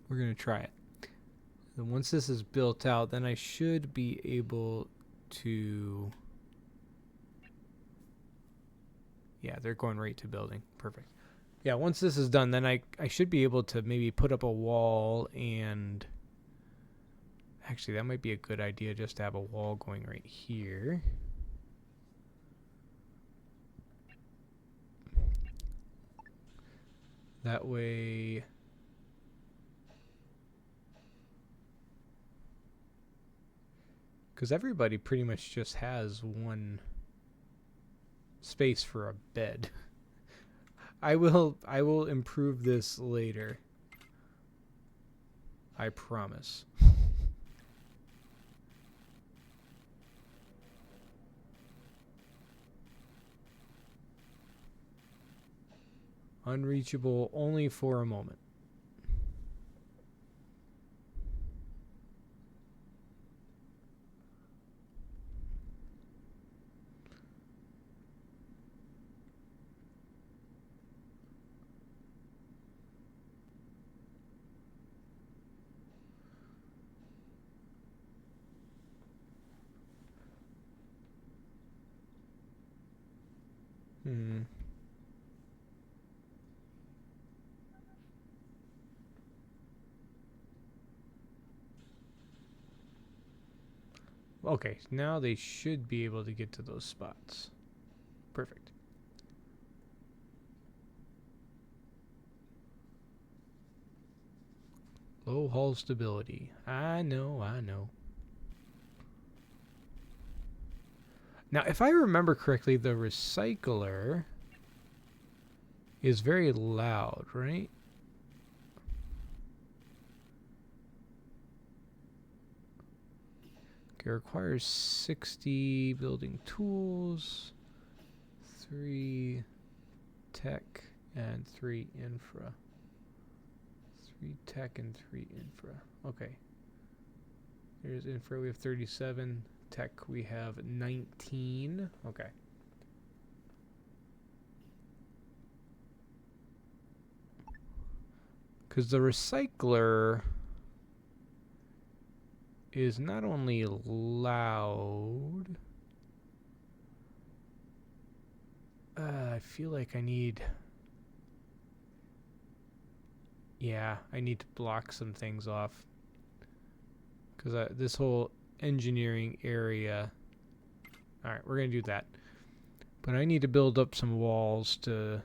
We're gonna try it. And once this is built out, then I should be able to... Yeah, they're going right to building. Perfect. Yeah, once this is done, then I should be able to maybe put up a wall and... Actually, that might be a good idea, just to have a wall going right here. That way... Because everybody pretty much just has one space for a bed. I will improve this later. I promise. Unreachable only for a moment. Okay, now they should be able to get to those spots. Perfect. Low hull stability. I know, I know. Now, if I remember correctly, the recycler is very loud, right? Okay, requires 60 building tools, 3 tech, and 3 infra. 3 tech and 3 infra. Okay. Here's infra, we have 37. Tech, we have 19. Okay. Because the recycler is not only loud. I feel like I need... Yeah, I need to block some things off. Because this whole engineering area... Alright, we're going to do that. But I need to build up some walls to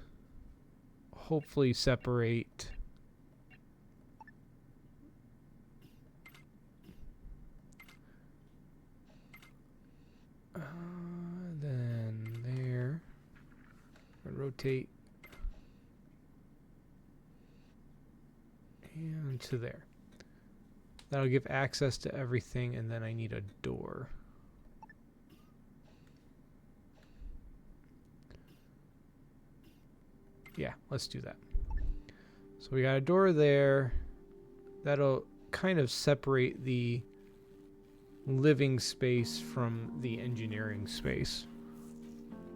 hopefully separate... rotate. And to there. That'll give access to everything, and then I need a door. Yeah, let's do that. So we got a door there. That'll kind of separate the living space from the engineering space.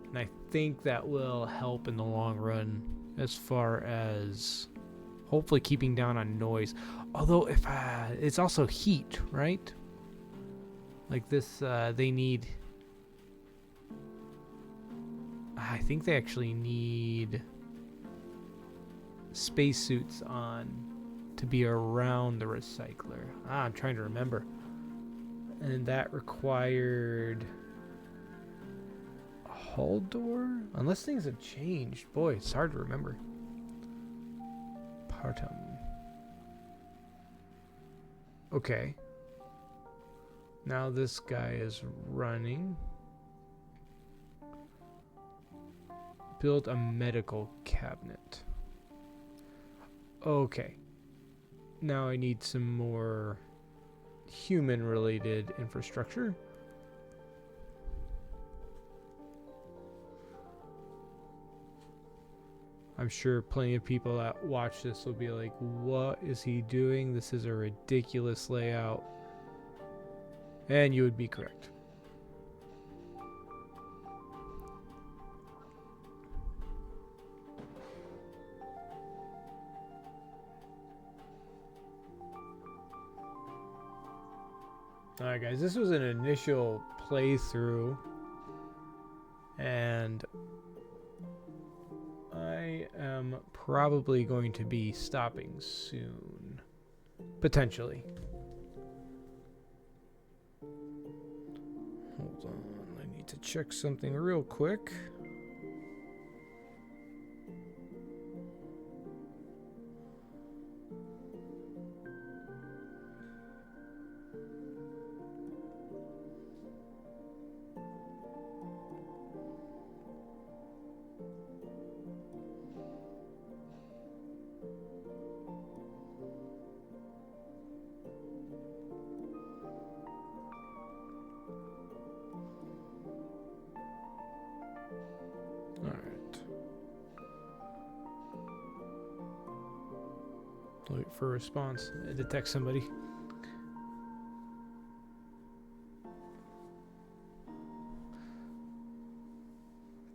And I think that will help in the long run as far as hopefully keeping down on noise. Although if it's also heat, right? Like this, they need... I think they actually need spacesuits on to be around the recycler. I'm trying to remember. And that required a hull door? Unless things have changed. Boy, it's hard to remember. Partum. Okay. Now this guy is running. Build a medical cabinet. Okay. Now I need some more human-related infrastructure. I'm sure plenty of people that watch this will be like, what is he doing? This is a ridiculous layout. And you would be correct. Alright guys, this was an initial playthrough, and I am probably going to be stopping soon. Potentially. Hold on, I need to check something real quick. Wait for a response. Detect somebody.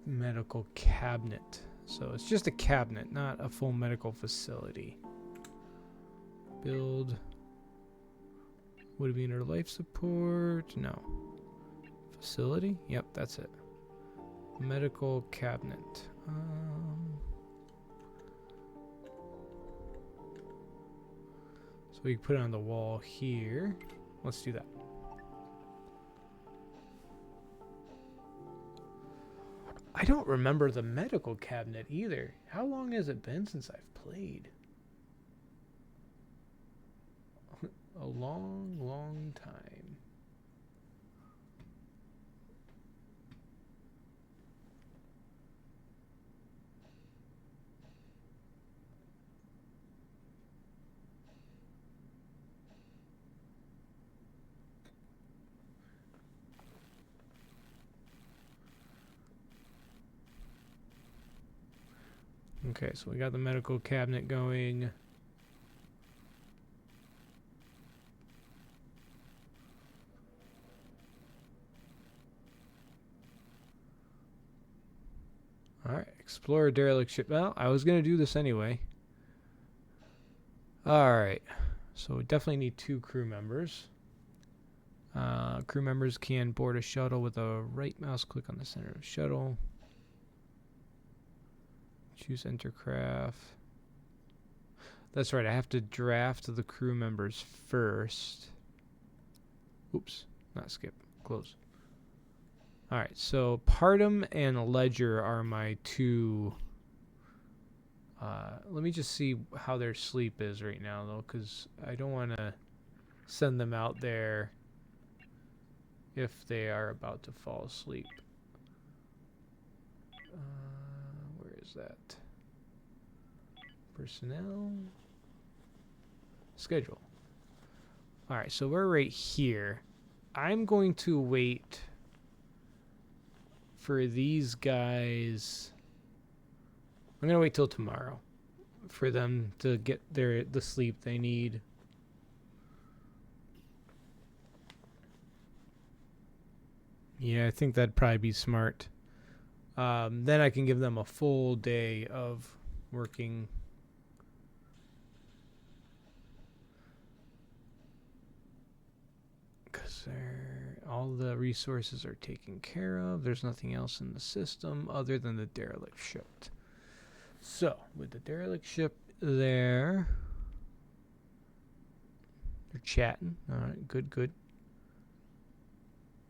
Medical cabinet. So it's just a cabinet, not a full medical facility. Build. Would it be under life support? No. Facility? Yep, that's it. Medical cabinet. So we can put it on the wall here. Let's do that. I don't remember the medical cabinet either. How long has it been since I've played? A long, long time. Okay, so we got the medical cabinet going. Alright, explore a derelict ship. Well, I was going to do this anyway. Alright, so we definitely need 2 crew members. Crew members can board a shuttle with a right mouse click on the center of shuttle. Choose enter craft. That's right, I have to draft the crew members first. Oops, not skip, close. Alright, so Partum and Ledger are my 2. Let me just see how their sleep is right now, though, because I don't want to send them out there if they are about to fall asleep. Where is that? Personnel. Schedule. Alright, so we're right here. I'm going to wait for these guys. I'm going to wait till tomorrow for them to get the sleep they need. Yeah, I think that'd probably be smart. Then I can give them a full day of working. Because all the resources are taken care of. There's nothing else in the system other than the derelict ship. So, with the derelict ship there, they're chatting. All right, good, good.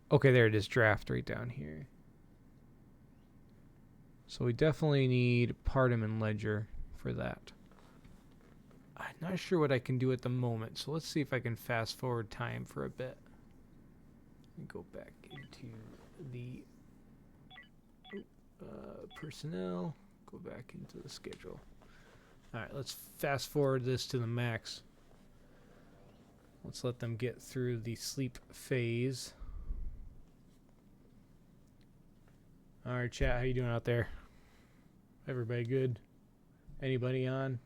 Okay, there it is, draft right down here. So we definitely need Pardum and Ledger for that. I'm not sure what I can do at the moment, so let's see if I can fast forward time for a bit. Let me go back into the personnel, go back into the schedule. Alright, let's fast forward this to the max. Let's let them get through the sleep phase. Alright, chat, how you doing out there? Everybody good? Anybody on?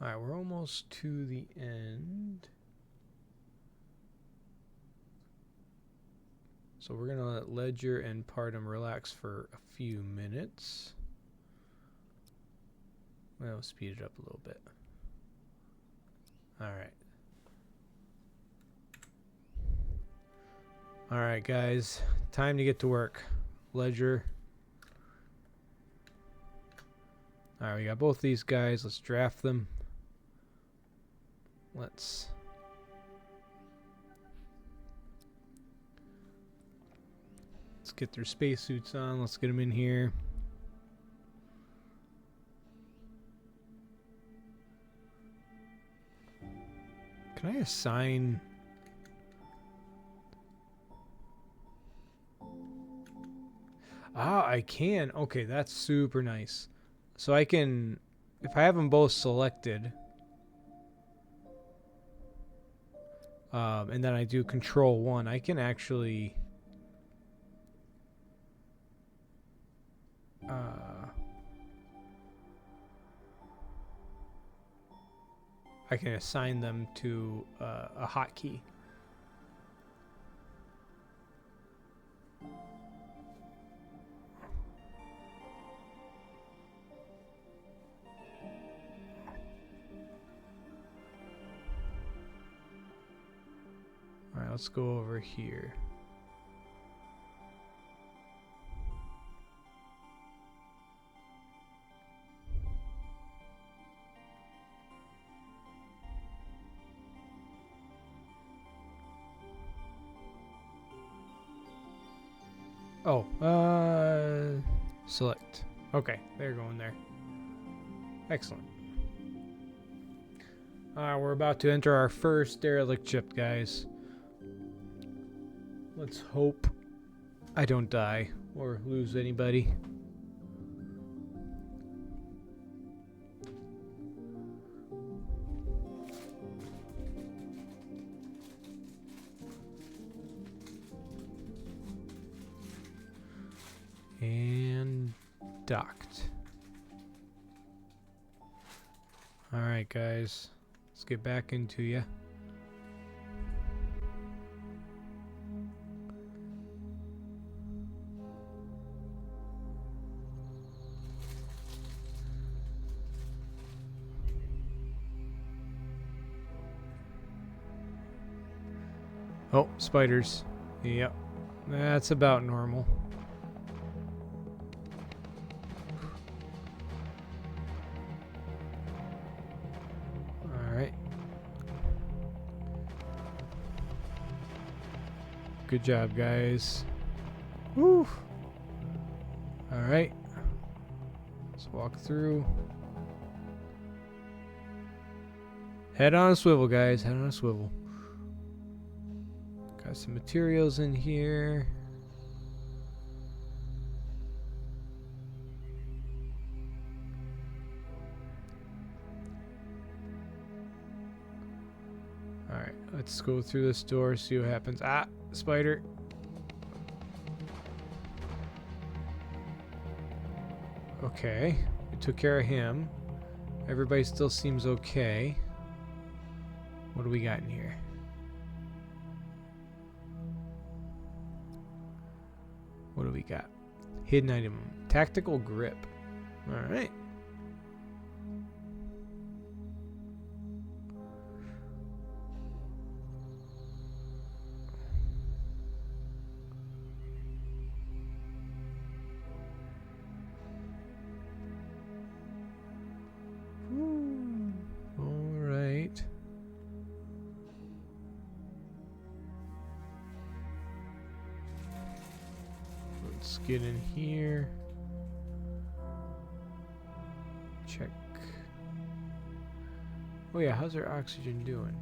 Alright, we're almost to the end. So we're going to let Ledger and Pardum relax for a few minutes. Well, speed it up a little bit. Alright. Alright, guys. Time to get to work. Ledger. Alright, we got both these guys. Let's draft them. Let's get their spacesuits on. Let's get them in here. Can I assign? Ah, I can. Okay, that's super nice. So I can, if I have them both selected, and then I do control 1, I can actually I can assign them to a hotkey. Alright, let's go over here. Oh, select. Okay, they're going there. Excellent. We're about to enter our first derelict ship, guys. Let's hope I don't die or lose anybody. And docked. Alright, guys. Let's get back into ya. Oh, spiders. Yep. That's about normal. Good job, guys. Woo! Alright. Let's walk through. Head on a swivel, guys. Head on a swivel. Got some materials in here. Alright, let's go through this door, see what happens. Ah, spider. Okay, we took care of him. Everybody still seems okay. What do we got in here? What do we got? Hidden item. Tactical grip. Alright. Alright. Let's get in here. Check. Oh yeah, how's our oxygen doing?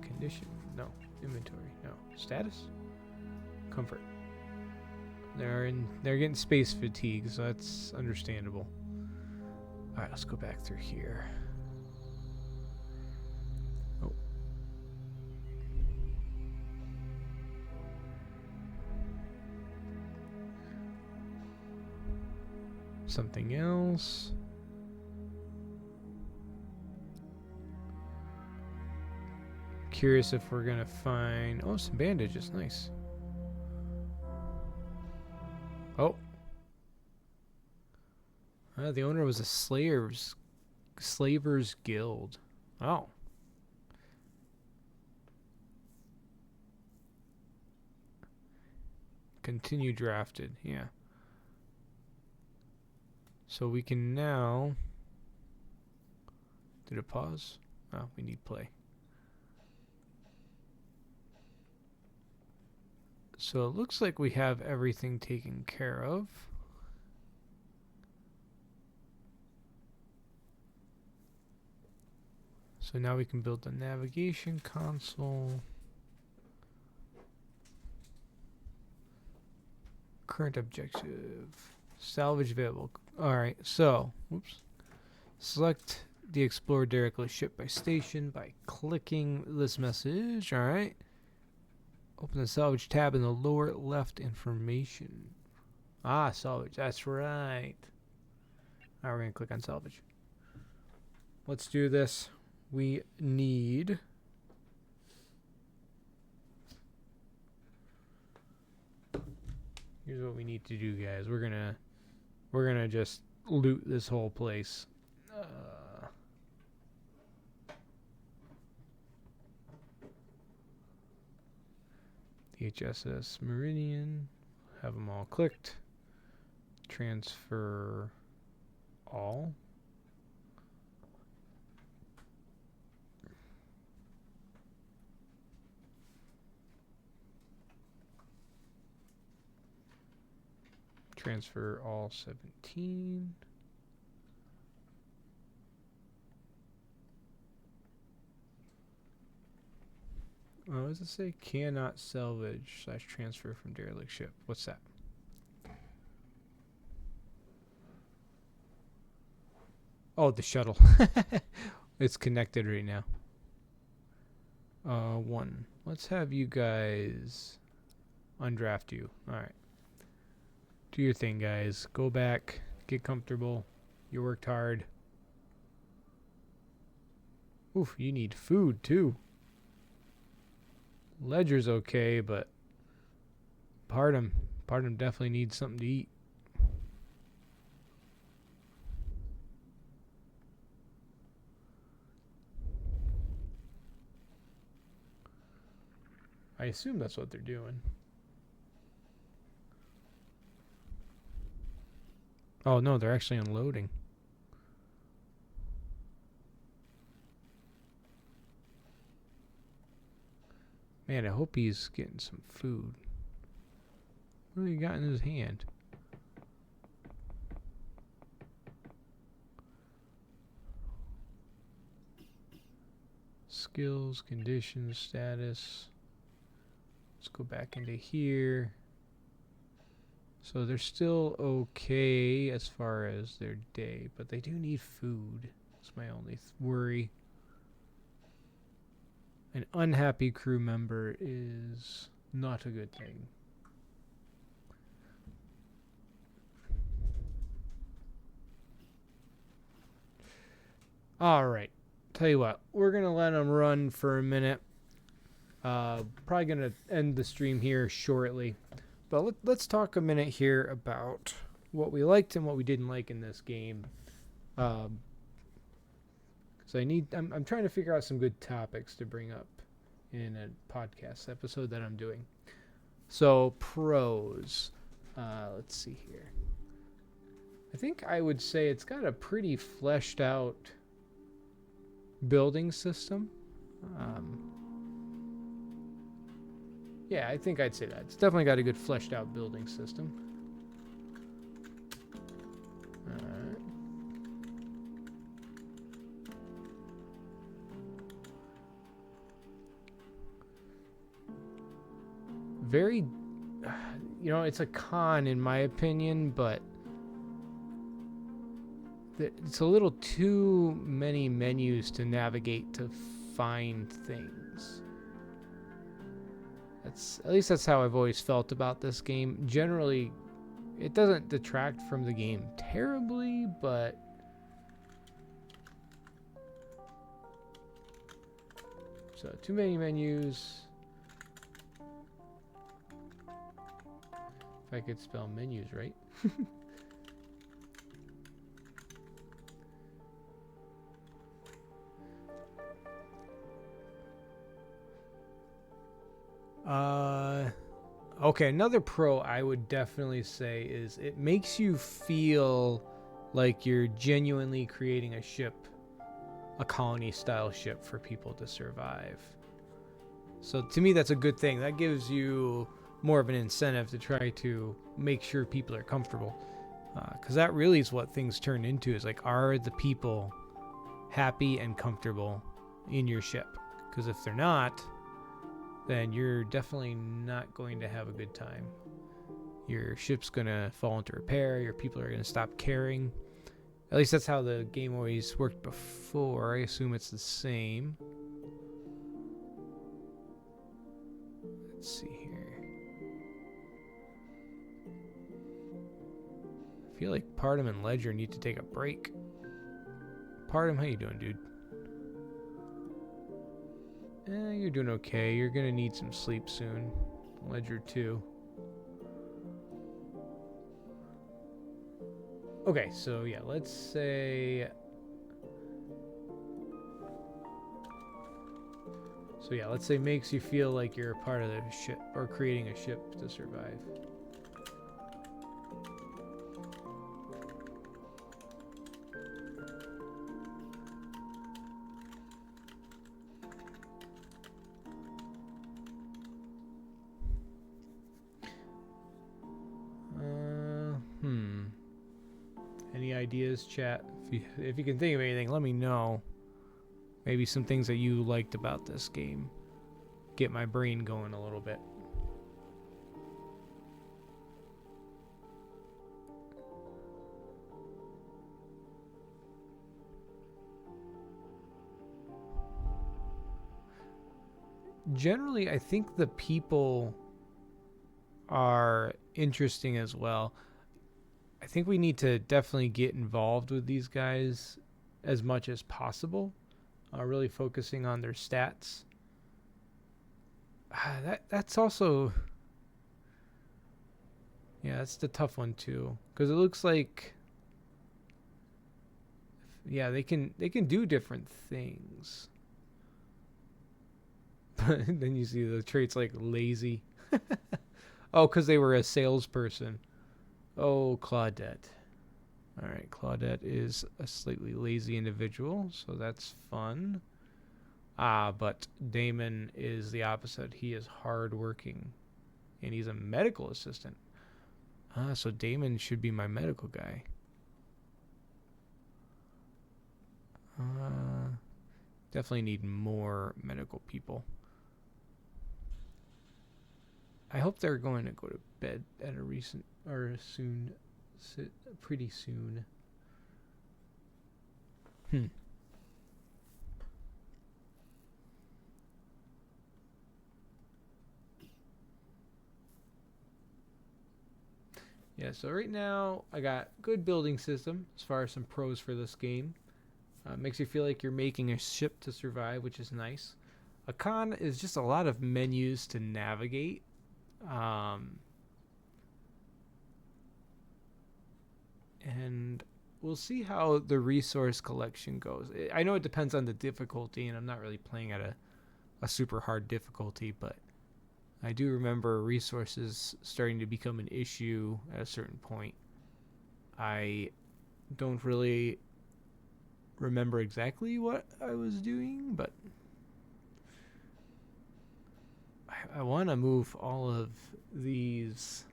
Condition? No. Inventory? No. Status? Comfort. They're getting space fatigue, so that's understandable. Alright, let's go back through here. Oh. Something else. Curious if we're gonna find... Oh, some bandages. Nice. Oh. The owner was a Slavers Guild. Oh. Continue drafted. Yeah. So we can now... Did it pause? Oh, we need play. So it looks like we have everything taken care of. So now we can build the navigation console. Current objective. Salvage available. Alright, so, whoops. Select the Explorer directly ship by station by clicking this message. Alright. Open the salvage tab in the lower left information. Ah, salvage. That's right. Now we're going to click on salvage. Let's do this. We need... Here's what we need to do, guys. We're gonna just loot this whole place. The HSS Meridian. Have them all clicked. Transfer all. Transfer all 17. Oh, what does it say? Cannot salvage / transfer from derelict ship. What's that? Oh, the shuttle. It's connected right now. 1. Let's have you guys undraft you. Alright. Do your thing, guys. Go back. Get comfortable. You worked hard. Oof, you need food, too. Ledger's okay, but Pardum definitely needs something to eat. I assume that's what they're doing. Oh no, they're actually unloading. Man, I hope he's getting some food. What do he got in his hand? Skills, conditions, status. Let's go back into here. So they're still okay as far as their day, but they do need food. That's my only worry. An unhappy crew member is not a good thing. All right. Tell you what, we're going to let them run for a minute. Probably going to end the stream here shortly. But let's talk a minute here about what we liked and what we didn't like in this game. So I'm trying to figure out some good topics to bring up in a podcast episode that I'm doing. So pros, let's see here. I think I would say it's got a pretty fleshed out building system. Yeah, I think I'd say that. It's definitely got a good fleshed out building system. Alright. Very, it's a con in my opinion, but it's a little too many menus to navigate to find things. At least that's how I've always felt about this game. Generally, it doesn't detract from the game terribly, but so too many menus. If I could spell menus right. Okay, another pro I would definitely say is it makes you feel like you're genuinely creating a ship, a colony style ship for people to survive. So to me, that's a good thing. That gives you more of an incentive to try to make sure people are comfortable. Because that really is what things turn into, is like, are the people happy and comfortable in your ship? Because if they're not, then you're definitely not going to have a good time. Your ship's going to fall into repair. Your people are going to stop caring. At least that's how the game always worked before. I assume it's the same. Let's see here. I feel like Partum and Ledger need to take a break. Partum, how you doing, dude? You're doing okay. You're gonna need some sleep soon. Ledger too. Okay, so yeah, let's say... So yeah, let's say makes you feel like you're a part of the ship, or creating a ship to survive. Any ideas, chat? If you can think of anything, let me know. Maybe some things that you liked about this game. Get my brain going a little bit. Generally, I think the people are interesting as well. I think we need to definitely get involved with these guys as much as possible. Really focusing on their stats. That's also... Yeah, that's the tough one too. Because it looks like... Yeah, they can do different things. But then you see the traits like lazy. Oh, because they were a salesperson. Oh, Claudette. All right, Claudette is a slightly lazy individual, so that's fun. But Damon is the opposite. He is hardworking, and he's a medical assistant. So Damon should be my medical guy. Definitely need more medical people. I hope they're going to go to bed at a recent or soon, pretty soon. Yeah, so right now I got good building system as far as some pros for this game. Makes you feel like you're making a ship to survive, which is nice. A con is just a lot of menus to navigate. And we'll see how the resource collection goes. I know it depends on the difficulty, and I'm not really playing at a super hard difficulty, but I do remember resources starting to become an issue at a certain point. I don't really remember exactly what I was doing, but I want to move all of these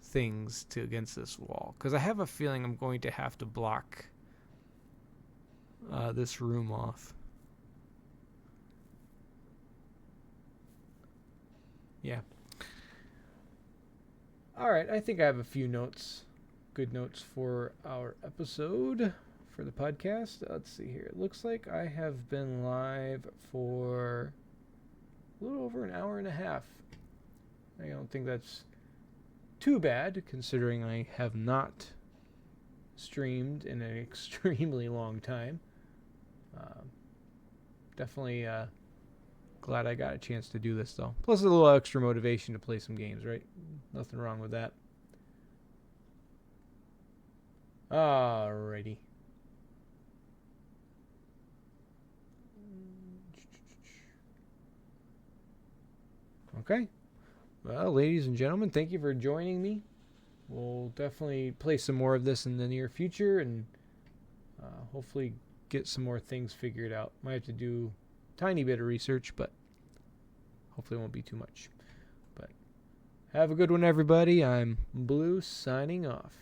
things to against this wall because I have a feeling I'm going to have to block this room off. Yeah. All right, I think I have a few notes, good notes for our episode for the podcast. Let's see here. It looks like I have been live for a little over an hour and a half. I don't think that's too bad considering I have not streamed in an extremely long time. Definitely glad I got a chance to do this though. Plus a little extra motivation to play some games, right? Nothing wrong with that. Alrighty. Okay. Well, ladies and gentlemen, thank you for joining me. We'll definitely play some more of this in the near future and hopefully get some more things figured out. Might have to do a tiny bit of research, but hopefully it won't be too much. But have a good one, everybody. I'm Blue signing off.